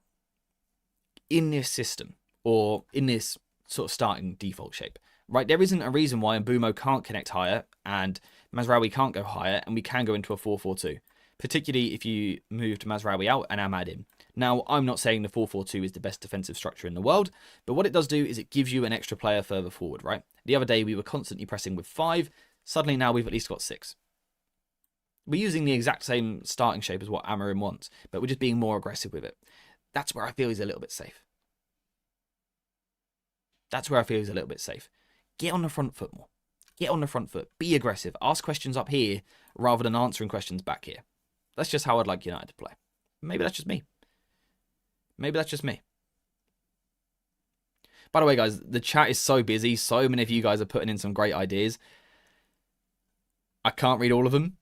in this system or in this sort of starting default shape, right? There isn't a reason why Mbeumo can't connect higher and Mazraoui can't go higher and we can go into a 4-4-2, particularly if you moved Mazraoui out and Ahmad in. Now, I'm not saying the 4-4-2 is the best defensive structure in the world, but what it does do is it gives you an extra player further forward, right? The other day we were constantly pressing with 5. Suddenly now we've at least got 6. We're using the exact same starting shape as what Amorim wants, but we're just being more aggressive with it. That's where I feel he's a little bit safe. That's where I feel he's a little bit safe. Get on the front foot more. Get on the front foot. Be aggressive. Ask questions up here rather than answering questions back here. That's just how I'd like United to play. Maybe that's just me. Maybe that's just me. By the way, guys, the chat is so busy. So many of you guys are putting in some great ideas. I can't read all of them.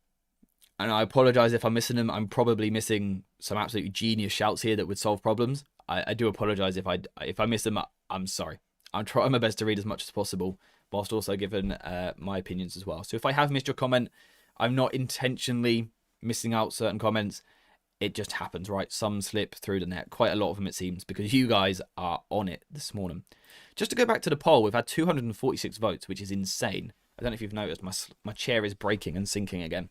And I apologize if I'm missing them. I'm probably missing some absolutely genius shouts here that would solve problems. I do apologize if I miss them. I'm sorry. I'm trying my best to read as much as possible, whilst also giving my opinions as well. So if I have missed your comment, I'm not intentionally missing out certain comments. It just happens, right? Some slip through the net. Quite a lot of them, it seems, because you guys are on it this morning. Just to go back to the poll, we've had 246 votes, which is insane. I don't know if you've noticed, my chair is breaking and sinking again.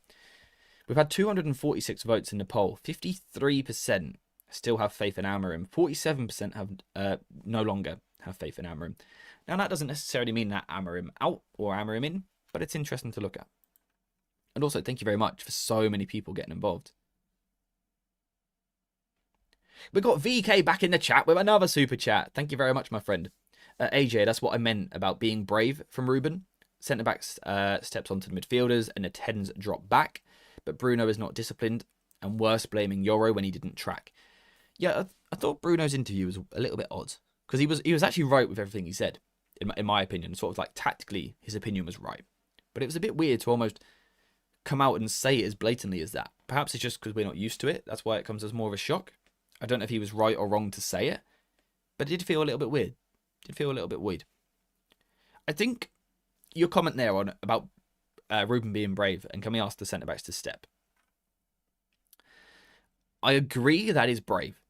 We've had 246 votes in the poll. 53% still have faith in Amorim. 47% have no longer have faith in Amorim. Now, that doesn't necessarily mean that Amorim out or Amorim in, but it's interesting to look at. And also, thank you very much for so many people getting involved. We've got VK back in the chat with another super chat. Thank you very much, my friend. AJ, that's what I meant about being brave from Ruben. Centre-backs steps onto the midfielders and the 10s drop back. But Bruno is not disciplined and worse blaming Yoro when he didn't track. Yeah, I thought Bruno's interview was a little bit odd. Because he was actually right with everything he said, in my opinion. Sort of like tactically, his opinion was right. But it was a bit weird to almost come out and say it as blatantly as that. Perhaps it's just because we're not used to it. That's why it comes as more of a shock. I don't know if he was right or wrong to say it. But it did feel a little bit weird. It did feel a little bit weird. I think your comment there on about Ruben being brave and can we ask the centre-backs to step? I agree that is brave.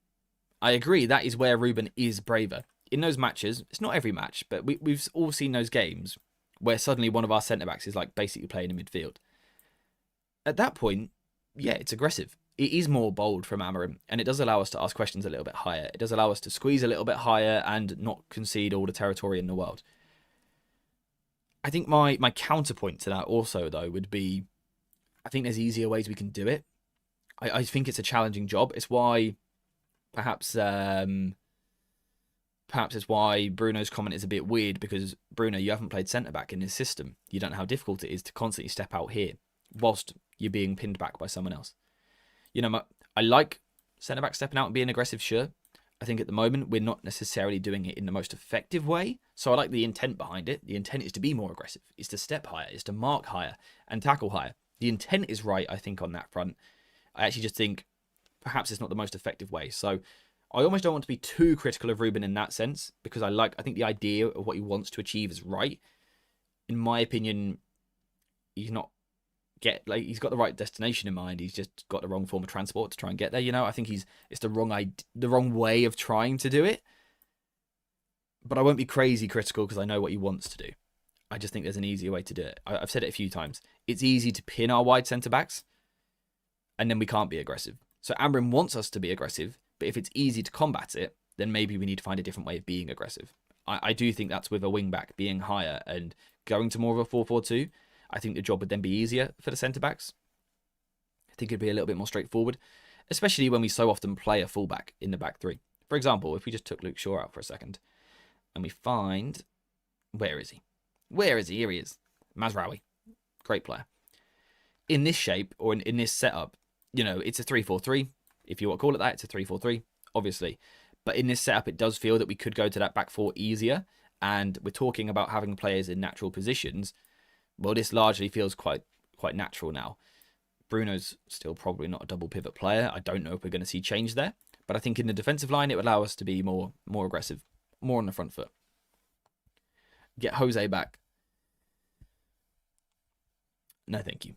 I agree that is where Ruben is braver. In those matches, it's not every match, but we've all seen those games where suddenly one of our centre-backs is like basically playing in midfield. At that point, yeah, it's aggressive. It is more bold from Amorim, and it does allow us to ask questions a little bit higher. It does allow us to squeeze a little bit higher and not concede all the territory in the world. I think my counterpoint to that also, though, would be I think there's easier ways we can do it. I think it's a challenging job. It's why perhaps it's why Bruno's comment is a bit weird, because Bruno, you haven't played centre-back in this system. You don't know how difficult it is to constantly step out here whilst you're being pinned back by someone else. You know, I like centre-back stepping out and being aggressive, sure. I think at the moment we're not necessarily doing it in the most effective way. So I like the intent behind it. The intent is to be more aggressive, is to step higher, is to mark higher and tackle higher. The intent is right, I think, on that front. I actually just think perhaps it's not the most effective way. So I almost don't want to be too critical of Ruben in that sense, because I think the idea of what he wants to achieve is right. In my opinion, he's got the right destination in mind. He's just got the wrong form of transport to try and get there. You know, I think it's the wrong way of trying to do it. But I won't be crazy critical because I know what he wants to do. I just think there's an easier way to do it. I've said it a few times. It's easy to pin our wide centre backs, and then we can't be aggressive. So Amorim wants us to be aggressive, but if it's easy to combat it, then maybe we need to find a different way of being aggressive. I do think that's with a wing back being higher and going to more of a 4-4-2. I think the job would then be easier for the centre-backs. I think it'd be a little bit more straightforward, especially when we so often play a fullback in the back three. For example, if we just took Luke Shaw out for a second and we find... Where is he? Where is he? Here he is. Mazraoui. Great player. In this shape, or in this setup, you know, it's a 3-4-3. If you want to call it that, it's a 3-4-3, obviously. But in this setup, it does feel that we could go to that back four easier. And we're talking about having players in natural positions. Well, this largely feels quite natural now. Bruno's still probably not a double pivot player. I don't know if we're going to see change there. But I think in the defensive line, it would allow us to be more aggressive, more on the front foot. Get Jose back. No, thank you.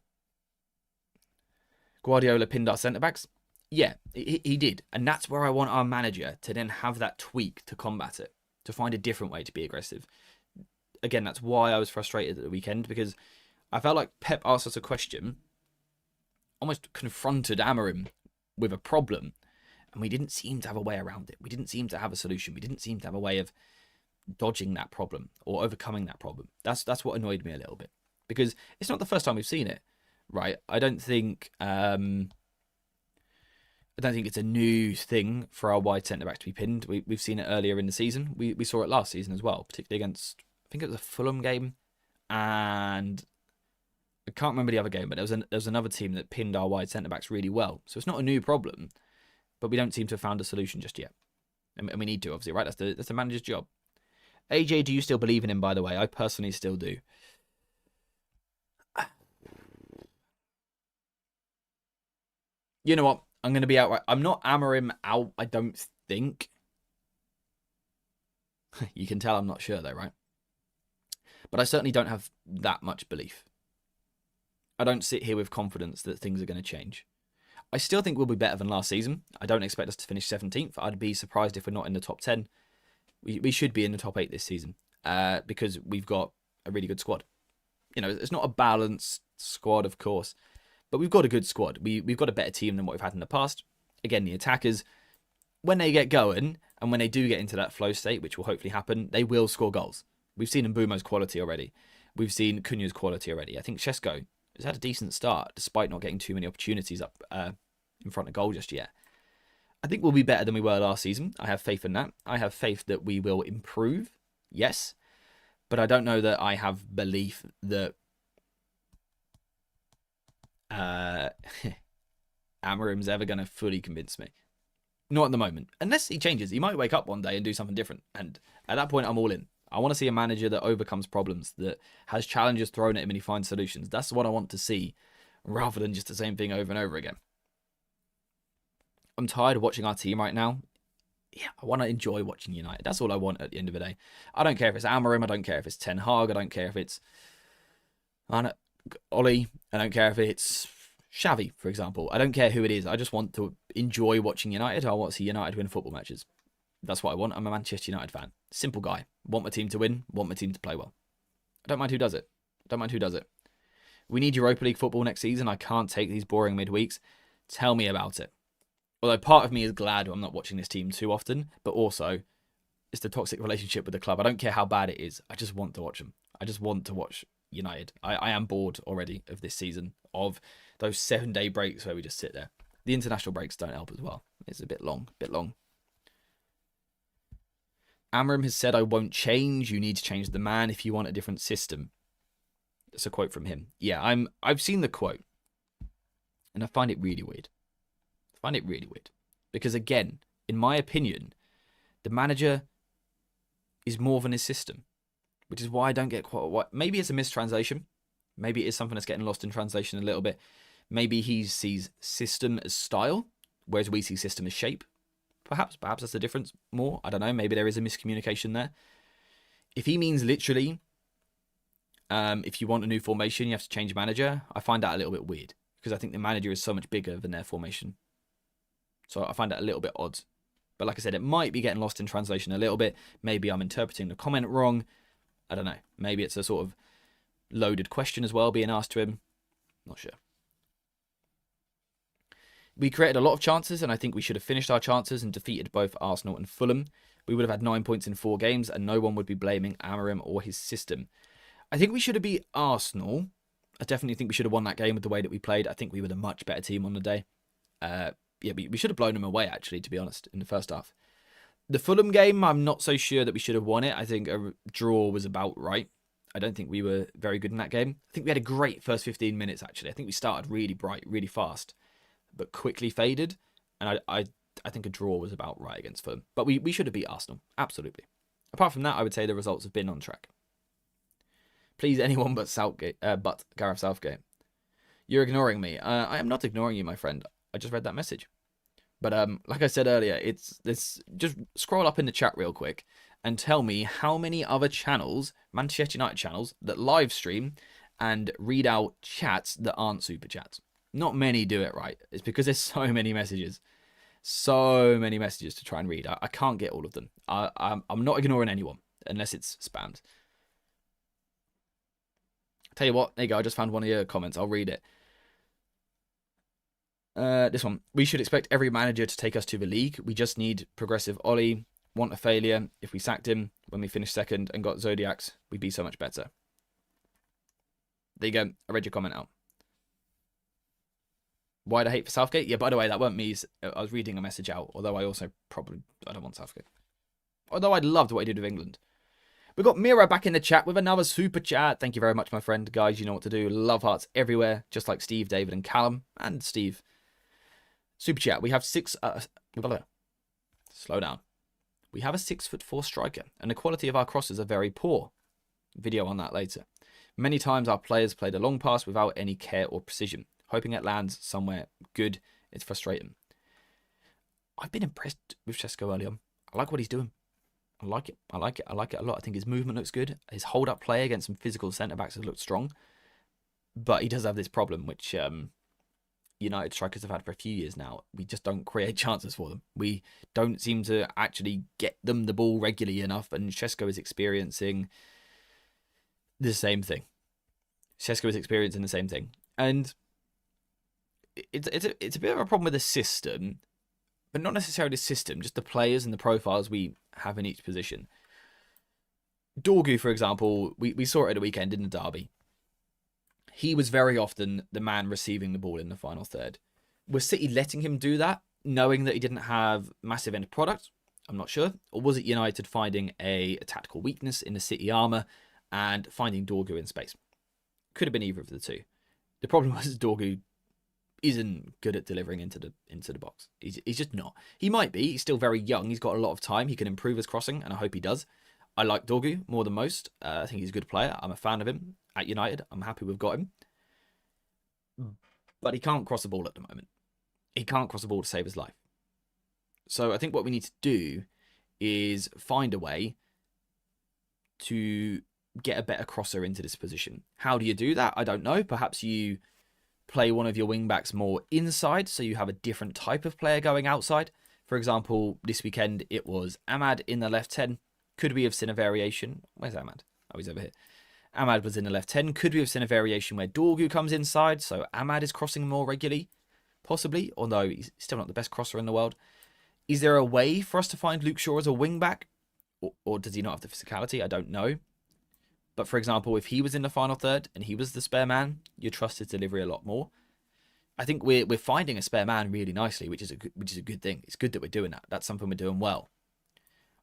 Guardiola pinned our centre-backs. Yeah, he did. And that's where I want our manager to then have that tweak to combat it, to find a different way to be aggressive. Again, that's why I was frustrated at the weekend, because I felt like Pep asked us a question, almost confronted Amorim with a problem, and we didn't seem to have a way around it. We didn't seem to have a solution. We didn't seem to have a way of dodging that problem or overcoming that problem. That's what annoyed me a little bit, because it's not the first time we've seen it, right? I don't think it's a new thing for our wide centre back to be pinned. We've seen it earlier in the season. We saw it last season as well, particularly against, I think it was a Fulham game, and I can't remember the other game, but there was another team that pinned our wide centre backs really well. So it's not a new problem, but we don't seem to have found a solution just yet, and we need to, obviously, right? That's the manager's job. AJ, do you still believe in him? By the way, I personally still do. You know what? I'm going to be outright. I'm not Amorim out, I don't think. You can tell I'm not sure though, right? But I certainly don't have that much belief. I don't sit here with confidence that things are going to change. I still think we'll be better than last season. I don't expect us to finish 17th. I'd be surprised if we're not in the top 10. We should be in the top 8 this season because we've got a really good squad. You know, it's not a balanced squad, of course, but we've got a good squad. We've got a better team than what we've had in the past. Again, the attackers, when they get going and when they do get into that flow state, which will hopefully happen, they will score goals. We've seen Mbumo's quality already. We've seen Cunha's quality already. I think Šeško has had a decent start despite not getting too many opportunities up in front of goal just yet. I think we'll be better than we were last season. I have faith in that. I have faith that we will improve, yes, but I don't know that I have belief that Amorim's ever going to fully convince me. Not at the moment. Unless he changes. He might wake up one day and do something different. And at that point, I'm all in. I want to see a manager that overcomes problems, that has challenges thrown at him and he finds solutions. That's what I want to see, rather than just the same thing over and over again. I'm tired of watching our team right now. Yeah, I want to enjoy watching United. That's all I want at the end of the day. I don't care if it's Amorim. I don't care if it's Ten Hag. I don't care if it's Ollie. I don't care if it's Xavi, for example. I don't care who it is. I just want to enjoy watching United. I want to see United win football matches. That's what I want. I'm a Manchester United fan. Simple guy. Want my team to win. Want my team to play well. I don't mind who does it. We need Europa League football next season. I can't take these boring midweeks. Tell me about it. Although part of me is glad I'm not watching this team too often, but also it's the toxic relationship with the club. I don't care how bad it is. I just want to watch them. I just want to watch United. I am bored already of this season, of those 7-day breaks where we just sit there. The international breaks don't help as well. It's a bit long. Amorim has said, I won't change. You need to change the man if you want a different system. That's a quote from him. Yeah, I've seen the quote, and I find it really weird. Because again, in my opinion, the manager is more than his system, which is why I don't get quite what. Maybe it's a mistranslation. Maybe it is something that's getting lost in translation a little bit. Maybe he sees system as style, whereas we see system as shape. Perhaps that's the difference more. I don't know. Maybe there is a miscommunication there. If he means literally, if you want a new formation, you have to change manager, I find that a little bit weird, because I think the manager is so much bigger than their formation. So I find that a little bit odd. But like I said, it might be getting lost in translation a little bit. Maybe I'm interpreting the comment wrong. I don't know. Maybe it's a sort of loaded question as well being asked to him. Not sure. We created a lot of chances, and I think we should have finished our chances and defeated both Arsenal and Fulham. We would have had 9 points in 4 games, and no one would be blaming Amorim or his system. I think we should have beat Arsenal. I definitely think we should have won that game with the way that we played. I think we were the much better team on the day. Yeah, we should have blown them away, actually, to be honest, in the first half. The Fulham game, I'm not so sure that we should have won it. I think a draw was about right. I don't think we were very good in that game. I think we had a great first 15 minutes, actually. I think we started really bright, really fast, but quickly faded. And I I think a draw was about right against Fulham. But we should have beat Arsenal. Absolutely. Apart from that, I would say the results have been on track. Please, anyone but Gareth Southgate. You're ignoring me. I am not ignoring you, my friend. I just read that message. But like I said earlier, it's just scroll up in the chat real quick and tell me how many other channels, Manchester United channels, that live stream and read out chats that aren't super chats. Not many do it right. It's because there's so many messages. So many messages to try and read. I can't get all of them. I'm not ignoring anyone unless it's spammed. Tell you what, there you go. I just found one of your comments. I'll read it. This one. We should expect every manager to take us to the league. We just need progressive Ollie. Want a failure. If we sacked him when we finished second and got Zodiacs, we'd be so much better. There you go. I read your comment out. Why the hate for Southgate? Yeah, by the way, that weren't me. I was reading a message out. Although I also I don't want Southgate. Although I loved what he did with England. We've got Mira back in the chat with another super chat. Thank you very much, my friend. Guys, you know what to do. Love hearts everywhere. Just like Steve, David, and Callum. And Steve. Super chat. We have slow down. We have a 6'4" striker, and the quality of our crosses are very poor. Video on that later. Many times our players played a long pass without any care or precision, hoping it lands somewhere good. It's frustrating. I've been impressed with Šeško early on. I like what he's doing. I like it. I like it a lot. I think his movement looks good. His hold-up play against some physical centre-backs has looked strong. But he does have this problem, which United strikers have had for a few years now. We just don't create chances for them. We don't seem to actually get them the ball regularly enough, and Šeško is experiencing the same thing. And it's a bit of a problem with the system, but not necessarily the system, just the players and the profiles we have in each position. Dorgu, for example, we saw it at the weekend in the derby. He was very often the man receiving the ball in the final third. Was City letting him do that, knowing that he didn't have massive end product? I'm not sure. Or was it United finding a tactical weakness in the City armour and finding Dorgu in space? Could have been either of the two. The problem was Dorgu isn't good at delivering into the box. He's just not. He might be. He's still very young. He's got a lot of time. He can improve his crossing, and I hope he does. I like Dorgu more than most. I think he's a good player. I'm a fan of him at United. I'm happy we've got him. But he can't cross the ball at the moment. He can't cross the ball to save his life. So I think what we need to do is find a way to get a better crosser into this position. How do you do that? I don't know. Perhaps you play one of your wing-backs more inside, so you have a different type of player going outside. For example, this weekend it was Ahmad in the left 10. Could we have seen a variation? Where's Ahmad? Oh, he's over here. Ahmad was in the left 10. Could we have seen a variation where Dorgu comes inside, so Ahmad is crossing more regularly? Possibly, although he's still not the best crosser in the world. Is there a way for us to find Luke Shaw as a wing-back? Or does he not have the physicality? I don't know. But for example, if he was in the final third and he was the spare man, you'd trust his delivery a lot more. I think we're finding a spare man really nicely, which is a good thing. It's good that we're doing that. That's something we're doing well.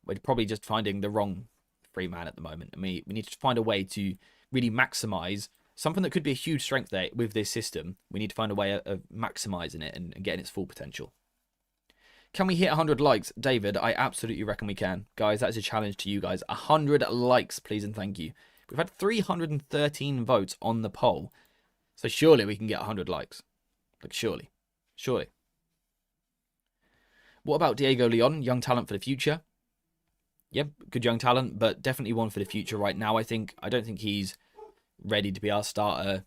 We're probably just finding the wrong free man at the moment. And we need to find a way to really maximize something that could be a huge strength there with this system. We need to find a way of maximizing it and getting its full potential. Can we hit 100 likes? David, I absolutely reckon we can. Guys, that is a challenge to you guys. 100 likes, please and thank you. We've had 313 votes on the poll. So surely we can get 100 likes. Like, surely. Surely. What about Diego Leon? Young talent for the future. Yep, good young talent, but definitely one for the future right now, I think. I don't think he's ready to be our starting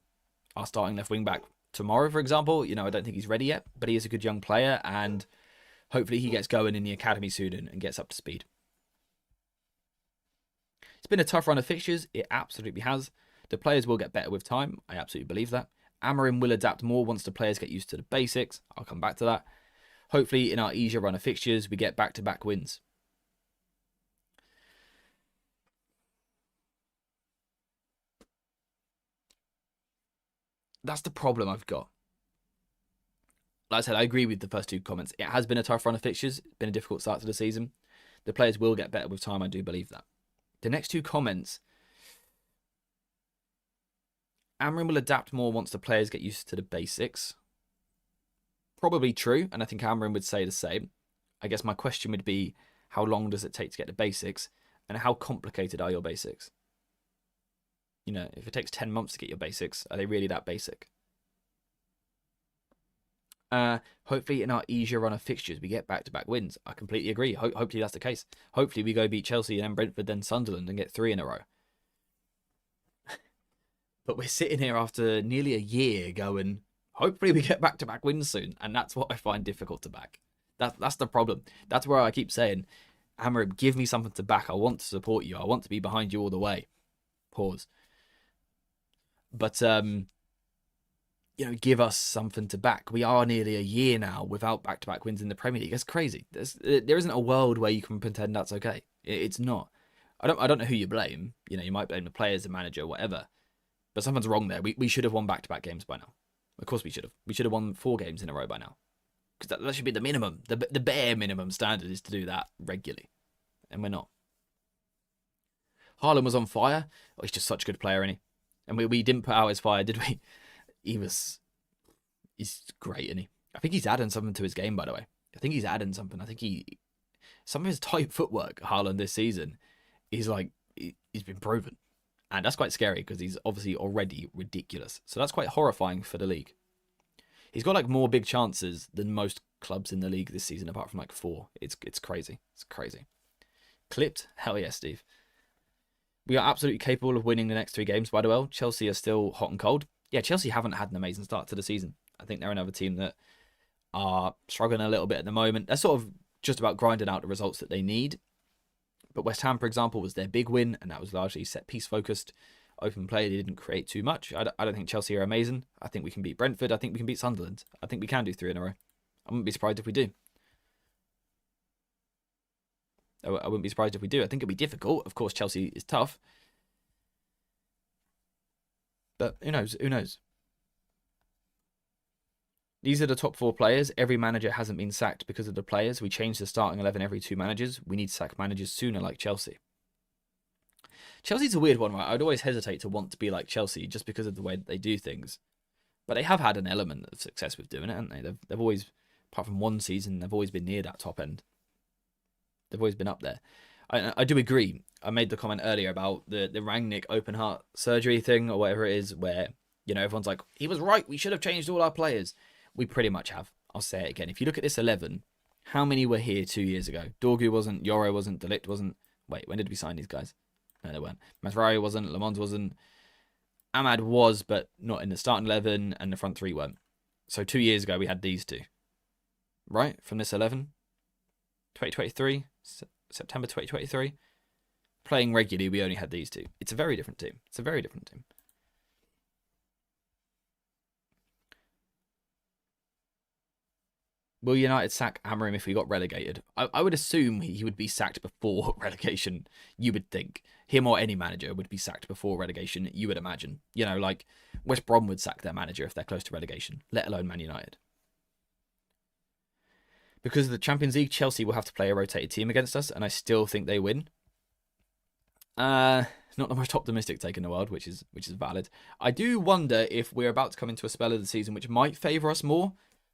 left wing back tomorrow, for example. I don't think he's ready yet, but he is a good young player, and hopefully he gets going in the academy soon and gets up to speed. It's been a tough run of fixtures. It absolutely has. The players will get better with time. I absolutely believe that. Amorim will adapt more once the players get used to the basics. I'll come back to that. Hopefully in our easier run of fixtures, we get back-to-back wins. That's the problem I've got. Like I said, I agree with the first two comments. It has been a tough run of fixtures. It's been a difficult start to the season. The players will get better with time. I do believe that. The next two comments. Amorim will adapt more once the players get used to the basics. Probably true, and I think Amorim would say the same. I guess my question would be, how long does it take to get the basics, and how complicated are your basics? You know, if it takes 10 months to get your basics, are they really that basic? Hopefully in our easier run of fixtures, we get back-to-back wins. I completely agree. Hopefully that's the case. Hopefully we go beat Chelsea and then Brentford, then Sunderland and get 3 in a row. But we're sitting here after nearly a year going, hopefully we get back-to-back wins soon. And that's what I find difficult to back. That's the problem. That's where I keep saying, Amorim, give me something to back. I want to support you. I want to be behind you all the way. Pause. But, you know, give us something to back. We are nearly a year now without back-to-back wins in the Premier League. It's crazy. There isn't a world where you can pretend that's okay. It's not. I don't know who you blame. You know, you might blame the players, the manager, whatever. But something's wrong there. We should have won back-to-back games by now. Of course we should have. We should have won 4 games in a row by now. Because that should be the minimum. The bare minimum standard is to do that regularly. And we're not. Haaland was on fire. Oh, he's just such a good player, isn't he? And we didn't put out his fire, did we? He's great, isn't he? I think he's adding something to his game, by the way. I think he's adding something. I think some of his tight footwork, Haaland, this season, he's been proven. And that's quite scary because he's obviously already ridiculous. So that's quite horrifying for the league. He's got like more big chances than most clubs in the league this season, apart from like 4. It's crazy. It's crazy. Clipped? Hell yeah, Steve. We are absolutely capable of winning the next 3 games, by the way. Chelsea are still hot and cold. Yeah, Chelsea haven't had an amazing start to the season. I think they're another team that are struggling a little bit at the moment. They're sort of just about grinding out the results that they need. But West Ham, for example, was their big win, and that was largely set-piece focused. Open play, they didn't create too much. I don't think Chelsea are amazing. I think we can beat Brentford. I think we can beat Sunderland. I think we can do 3 in a row. I wouldn't be surprised if we do. I wouldn't be surprised if we do. I think it'll be difficult. Of course, Chelsea is tough. But who knows? Who knows? These are the top 4 players. Every manager hasn't been sacked because of the players. We change the starting 11 every 2 managers. We need to sack managers sooner, like Chelsea. Chelsea's a weird one, right? I'd always hesitate to want to be like Chelsea just because of the way that they do things. But they have had an element of success with doing it, haven't they? They've always, apart from one season, they've always been near that top end. They've always been up there. I do agree. I made the comment earlier about the Rangnick open heart surgery thing or whatever it is where, you know, everyone's like, he was right. We should have changed all our players. We pretty much have. I'll say it again. If you look at this 11, how many were here 2 years ago? Dorgu wasn't, Yoro wasn't, De Ligt wasn't. Wait, when did we sign these guys? No, they weren't. Masraoui wasn't, Lamont wasn't. Ahmad was, but not in the starting 11, and the front 3 weren't. So 2 years ago, we had these 2. Right? From this 11? 2023? September 2023? Playing regularly, we only had these 2. It's a very different team. It's a very different team. Will United sack Amorim if we got relegated? I would assume he would be sacked before relegation, you would think. Him or any manager would be sacked before relegation, you would imagine. You know, like West Brom would sack their manager if they're close to relegation, let alone Man United. Because of the Champions League, Chelsea will have to play a rotated team against us, and I still think they win. Not the most optimistic take in the world, which is valid. I do wonder if we're about to come into a spell of the season which might favour us more.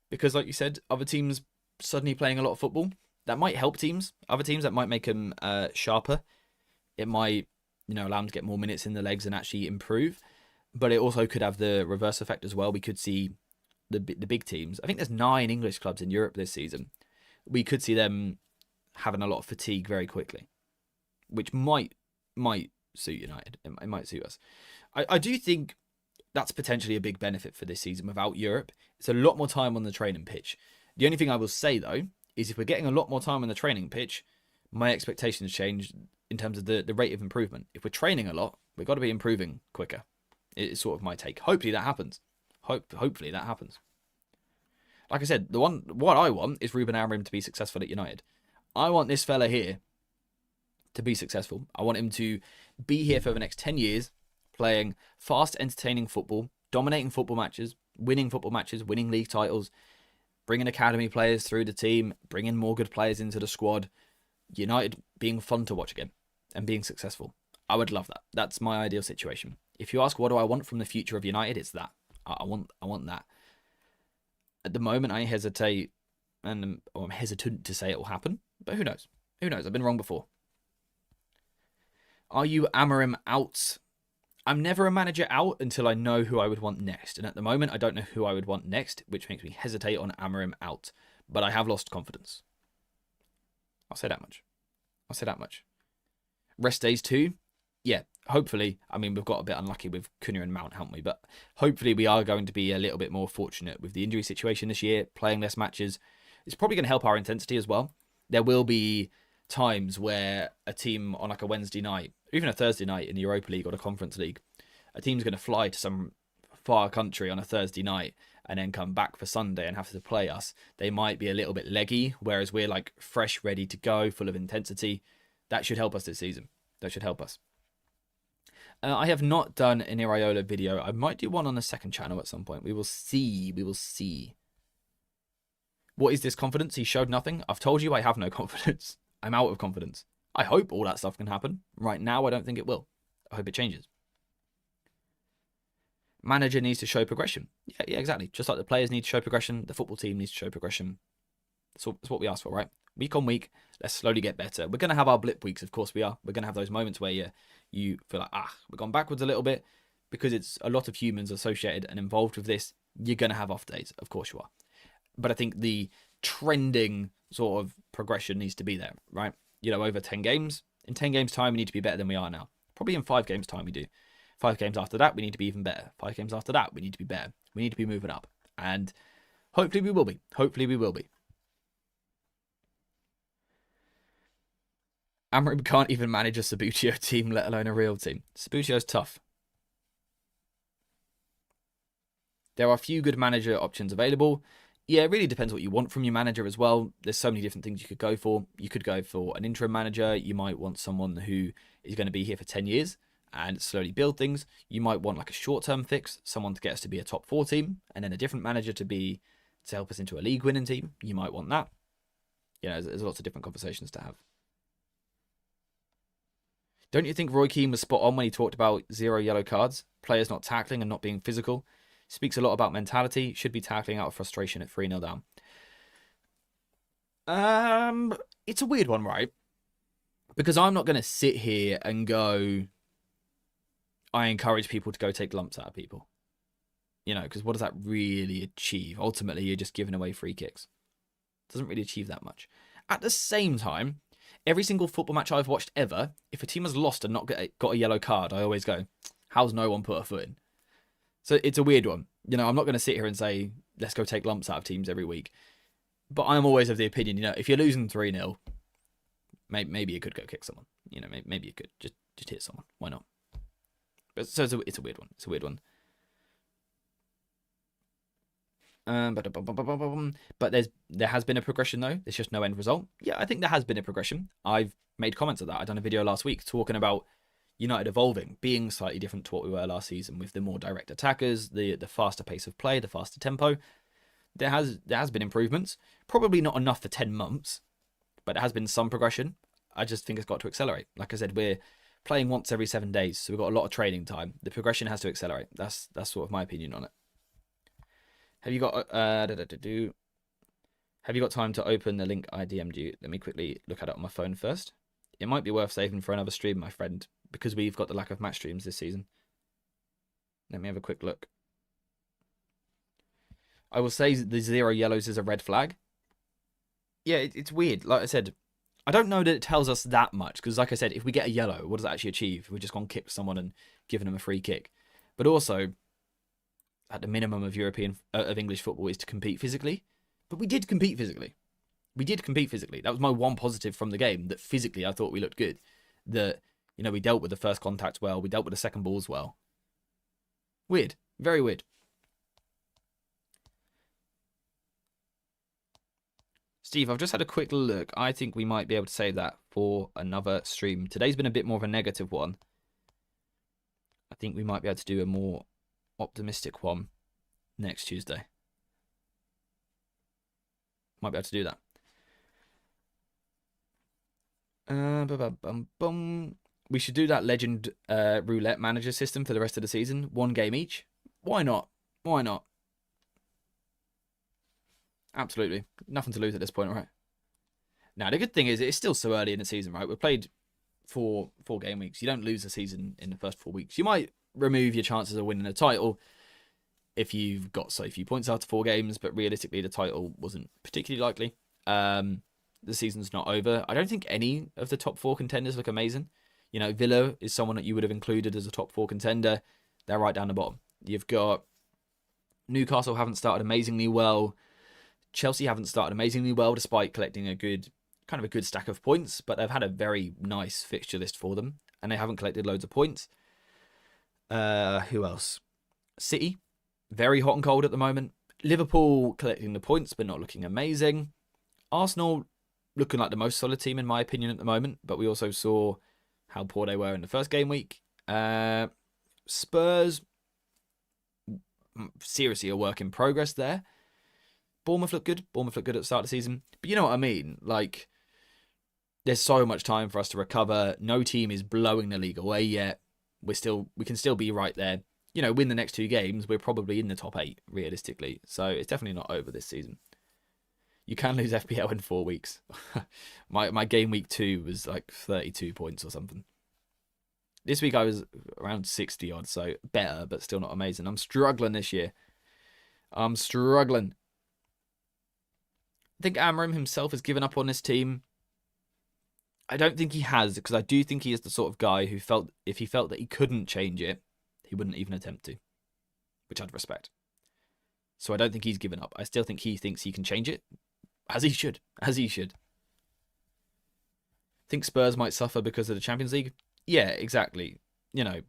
Because, like you said, other teams suddenly playing a lot of football. That might help teams. Other teams, that might make them sharper. It might, you know, allow them to get more minutes in the legs and actually improve. But it also could have the reverse effect as well. We could see the big teams. I think there's 9 English clubs in Europe this season. We could see them having a lot of fatigue very quickly. Which might suit United. It might suit us. I do think that's potentially a big benefit for this season without Europe. It's a lot more time on the training pitch. The only thing I will say, though, is if we're getting a lot more time on the training pitch, my expectations change in terms of the rate of improvement. If we're training a lot, we've got to be improving quicker. It's sort of my take. Hopefully that happens. Hopefully that happens. Like I said, what I want is Ruben Amorim to be successful at United. I want this fella here to be successful. I want him to be here for the next 10 years, playing fast, entertaining football, dominating football matches, winning league titles, bringing academy players through the team, bringing more good players into the squad, United being fun to watch again and being successful. I would love that. That's my ideal situation. If you ask what do I want from the future of United, it's that. I want that. At the moment, I hesitate. and I'm hesitant to say it will happen, but who knows? Who knows? I've been wrong before. Are you Amorim out? I'm never a manager out until I know who I would want next. And at the moment, I don't know who I would want next, which makes me hesitate on Amorim out. But I have lost confidence. I'll say that much. I'll say that much. Rest days too? Yeah, hopefully. I mean, we've got a bit unlucky with Cunha and Mount, haven't we? But hopefully we are going to be a little bit more fortunate with the injury situation this year, playing less matches. It's probably going to help our intensity as well. There will be times where a team on like a Wednesday night, or even a Thursday night in the Europa League or the Conference League, a team's going to fly to some far country on a Thursday night and then come back for Sunday and have to play us. They might be a little bit leggy, whereas we're like fresh, ready to go, full of intensity. That should help us this season. That should help us. I have not done an Iraola video. I might do one on the second channel at some point. We will see. We will see. What is this confidence? He showed nothing. I've told you I have no confidence. I'm out of confidence. I hope all that stuff can happen. Right now, I don't think it will. I hope it changes. Manager needs to show progression. Yeah, exactly. Just like the players need to show progression, the football team needs to show progression. That's what we ask for, right? Week on week, let's slowly get better. We're going to have our blip weeks, of course we are. We're going to have those moments where you feel like, we've gone backwards a little bit because it's a lot of humans associated and involved with this. You're going to have off days. Of course you are. But I think the trending sort of progression needs to be there, right? Over 10 games. In 10 games time, we need to be better than we are now. Probably in 5 games time we do. 5 games after that, we need to be even better. 5 games after that, we need to be better. We need to be moving up. And hopefully we will be. Hopefully we will be. Amorim can't even manage a Sabutio team, let alone a real team. Sabutio's tough. There are a few good manager options available. Yeah, it really depends what you want from your manager as well. There's so many different things you could go for. You could go for an interim manager. You might want someone who is going to be here for 10 years and slowly build things. You might want like a short-term fix, someone to get us to be a top 4 team, and then a different manager to help us into a league-winning team. You might want that. There's lots of different conversations to have. Don't you think Roy Keane was spot on when he talked about 0 yellow cards, players not tackling and not being physical? Speaks a lot about mentality. Should be tackling out of frustration at 3-0 down. It's a weird one, right? Because I'm not going to sit here and go, I encourage people to go take lumps out of people. Because what does that really achieve? Ultimately, you're just giving away free kicks. It doesn't really achieve that much. At the same time, every single football match I've watched ever, if a team has lost and not got a yellow card, I always go, how's no one put a foot in? So it's a weird one. I'm not going to sit here and say, let's go take lumps out of teams every week. But I'm always of the opinion, if you're losing 3-0, maybe you could go kick someone. Maybe you could just hit someone. Why not? But so it's a weird one. It's a weird one. But there has been a progression though. There's just no end result. Yeah, I think there has been a progression. I've made comments of that. I've done a video last week talking about United evolving, being slightly different to what we were last season with the more direct attackers, the faster pace of play, the faster tempo. There has been improvements. Probably not enough for 10 months, but there has been some progression. I just think it's got to accelerate. Like I said, we're playing once every 7 days, so we've got a lot of training time. The progression has to accelerate. That's sort of my opinion on it. Have you got Have you got time to open the link I DM'd you? Let me quickly look at it on my phone first. It might be worth saving for another stream, my friend, because we've got the lack of match streams this season. Let me have a quick look. I will say the 0 yellows is a red flag. Yeah, it's weird. Like I said, I don't know that it tells us that much, because like I said, if we get a yellow, what does that actually achieve? We're just going to kick someone and giving them a free kick. But also, at the minimum of English football is to compete physically. But we did compete physically. That was my one positive from the game, that physically I thought we looked good. That, we dealt with the first contact well. We dealt with the second balls well. Weird. Very weird. Steve, I've just had a quick look. I think we might be able to save that for another stream. Today's been a bit more of a negative one. I think we might be able to do a more optimistic one next Tuesday. Might be able to do that. We should do that legend roulette manager system for the rest of the season. 1 game each. Why not? Why not? Absolutely. Nothing to lose at this point, right? Now, the good thing is it's still so early in the season, right? We've played four game weeks. You don't lose the season in the first 4 weeks. You might remove your chances of winning a title if you've got so few points after 4 games, but realistically, the title wasn't particularly likely. The season's not over. I don't think any of the top 4 contenders look amazing. You know, Villa is someone that you would have included as a top 4 contender. They're right down the bottom. You've got Newcastle haven't started amazingly well. Chelsea haven't started amazingly well, despite collecting a good stack of points, but they've had a very nice fixture list for them, and they haven't collected loads of points. Who else? City, very hot and cold at the moment. Liverpool collecting the points, but not looking amazing. Arsenal looking like the most solid team, in my opinion, at the moment, but we also saw how poor they were in the first game week. Spurs, seriously a work in progress there. Bournemouth looked good. Bournemouth looked good at the start of the season. But you know what I mean? Like, there's so much time for us to recover. No team is blowing the league away yet. We can still be right there. You know, win the next 2 games, we're probably in the top 8, realistically. So it's definitely not over this season. You can lose FPL in 4 weeks. my game week 2 was like 32 points or something. This week I was around 60 odd, so better, but still not amazing. I'm struggling this year. I'm struggling. I think Amorim himself has given up on this team. I don't think he has, because I do think he is the sort of guy who felt if he felt that he couldn't change it, he wouldn't even attempt to, which I'd respect. So I don't think he's given up. I still think he thinks he can change it, as he should. Think Spurs might suffer because of the Champions League? Yeah, exactly. You know,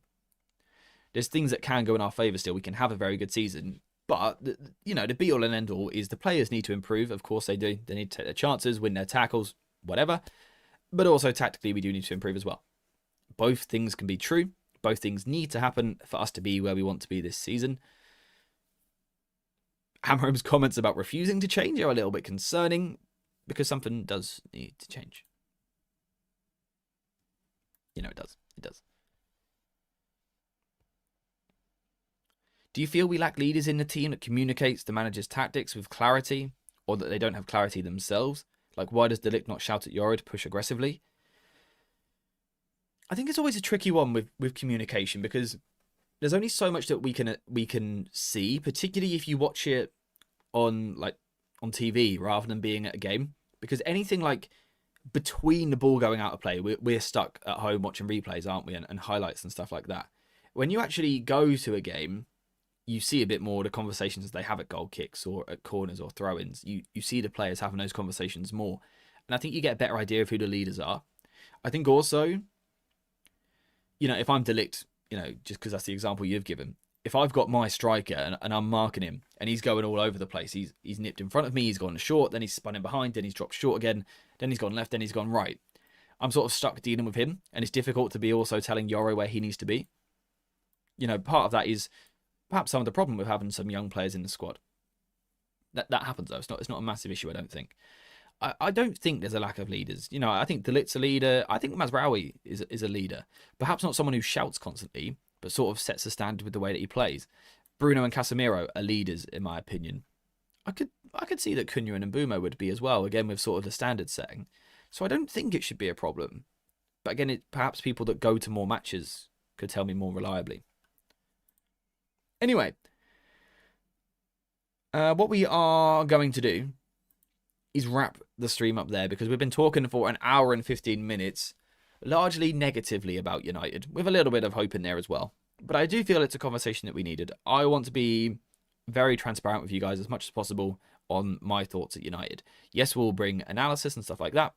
there's things that can go in our favour still. We can have a very good season. But, you know, the be-all and end-all is the players need to improve. Of course they do. They need to take their chances, win their tackles, whatever. But also, tactically, we do need to improve as well. Both things can be true. Both things need to happen for us to be where we want to be this season. Amorim's comments about refusing to change are a little bit concerning, because something does need to change. You know, it does. It does. Do you feel we lack leaders in the team that communicates the manager's tactics with clarity, or that they don't have clarity themselves? Like, why does De Ligt not shout at Yoro to push aggressively? I think it's always a tricky one with communication, because there's only so much that we can see, particularly if you watch it on TV rather than being at a game. Because anything like between the ball going out of play, we're stuck at home watching replays, aren't we? And highlights and stuff like that. When you actually go to a game, you see a bit more the conversations they have at goal kicks or at corners or throw-ins. You see the players having those conversations more. And I think you get a better idea of who the leaders are. I think also, you know, if I'm De Ligt, you know, just because that's the example you've given, if I've got my striker and I'm marking him and he's going all over the place, he's nipped in front of me, he's gone short, then he's spun in behind, then he's dropped short again, then he's gone left, then he's gone right. I'm sort of stuck dealing with him, and it's difficult to be also telling Yoro where he needs to be. You know, part of that is perhaps some of the problem with having some young players in the squad. That happens, though. It's not a massive issue, I don't think. I don't think there's a lack of leaders. You know, I think De Ligt's a leader. I think Mazraoui is a leader. Perhaps not someone who shouts constantly, but sort of sets the standard with the way that he plays. Bruno and Casemiro are leaders, in my opinion. I could see that Cunha and Mbeumo would be as well, again, with sort of the standard setting. So I don't think it should be a problem. But again, perhaps people that go to more matches could tell me more reliably. Anyway, what we are going to do is wrap the stream up there, because we've been talking for an hour and 15 minutes, largely negatively about United, with a little bit of hope in there as well. But I do feel it's a conversation that we needed. I want to be very transparent with you guys as much as possible on my thoughts at United. Yes, we'll bring analysis and stuff like that,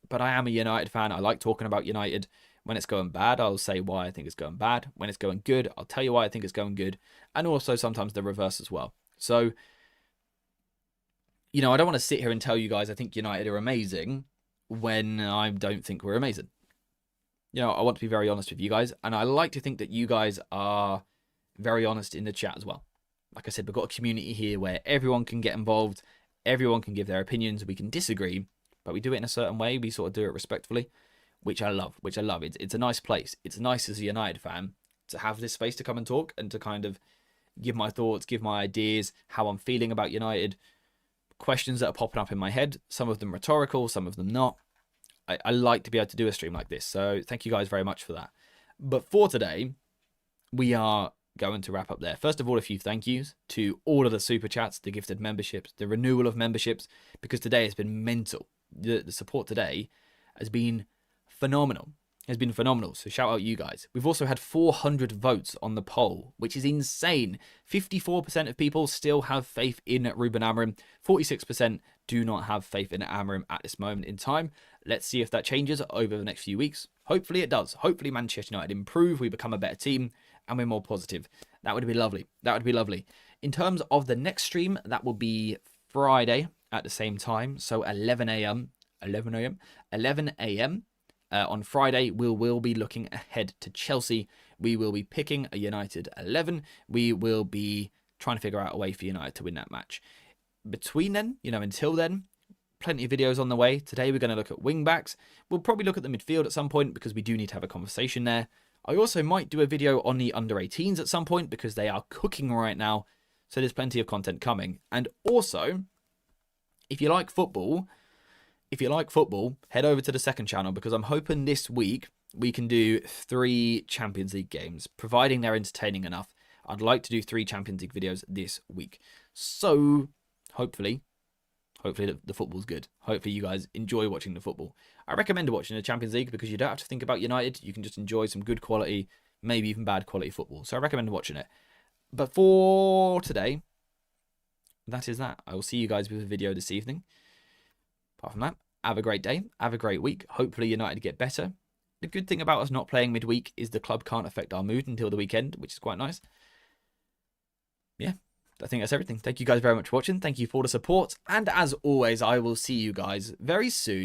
but I am a United fan. I like talking about United. When it's going bad, I'll say why I think it's going bad. When it's going good, I'll tell you why I think it's going good. And also sometimes the reverse as well. So, you know, I don't want to sit here and tell you guys I think United are amazing when I don't think we're amazing. You know, I want to be very honest with you guys. And I like to think that you guys are very honest in the chat as well. Like I said, we've got a community here where everyone can get involved. Everyone can give their opinions. We can disagree, but we do it in a certain way. We sort of do it respectfully, which I love. It's a nice place. It's nice as a United fan to have this space to come and talk and to kind of give my thoughts, give my ideas, how I'm feeling about United. questions that are popping up in my head. Some of them rhetorical, some of them not. I like to be able to do a stream like this. So thank you guys very much for that. But for today, we are going to wrap up there. First of all, a few thank yous to all of the super chats, the gifted memberships, the renewal of memberships, because today has been mental. The support today has been phenomenal. Has been phenomenal. So shout out you guys. We've also had 400 votes on the poll, which is insane. 54% of people still have faith in Ruben Amorim. 46% do not have faith in Amorim at this moment in time. Let's see if that changes over the next few weeks. Hopefully it does. Hopefully Manchester United improve, we become a better team, and we're more positive. That would be lovely. That would be lovely. In terms of the next stream, that will be Friday at the same time. So 11 a.m. 11 a.m. On Friday, we will be looking ahead to Chelsea. We will be picking a United 11. We will be trying to figure out a way for United to win that match. Between then, until then, plenty of videos on the way. Today, we're going to look at wing backs. We'll probably look at the midfield at some point because we do need to have a conversation there. I also might do a video on the under 18s at some point because they are cooking right now. So there's plenty of content coming. And also, if you like football, head over to the second channel because I'm hoping this week we can do 3 Champions League games, providing they're entertaining enough. I'd like to do 3 Champions League videos this week. So hopefully the football's good. Hopefully you guys enjoy watching the football. I recommend watching the Champions League because you don't have to think about United. You can just enjoy some good quality, maybe even bad quality football. So I recommend watching it. But for today, that is that. I will see you guys with a video this evening. Apart from that, have a great day. Have a great week. Hopefully United get better. The good thing about us not playing midweek is the club can't affect our mood until the weekend, which is quite nice. Yeah, I think that's everything. Thank you guys very much for watching. Thank you for the support. And as always, I will see you guys very soon.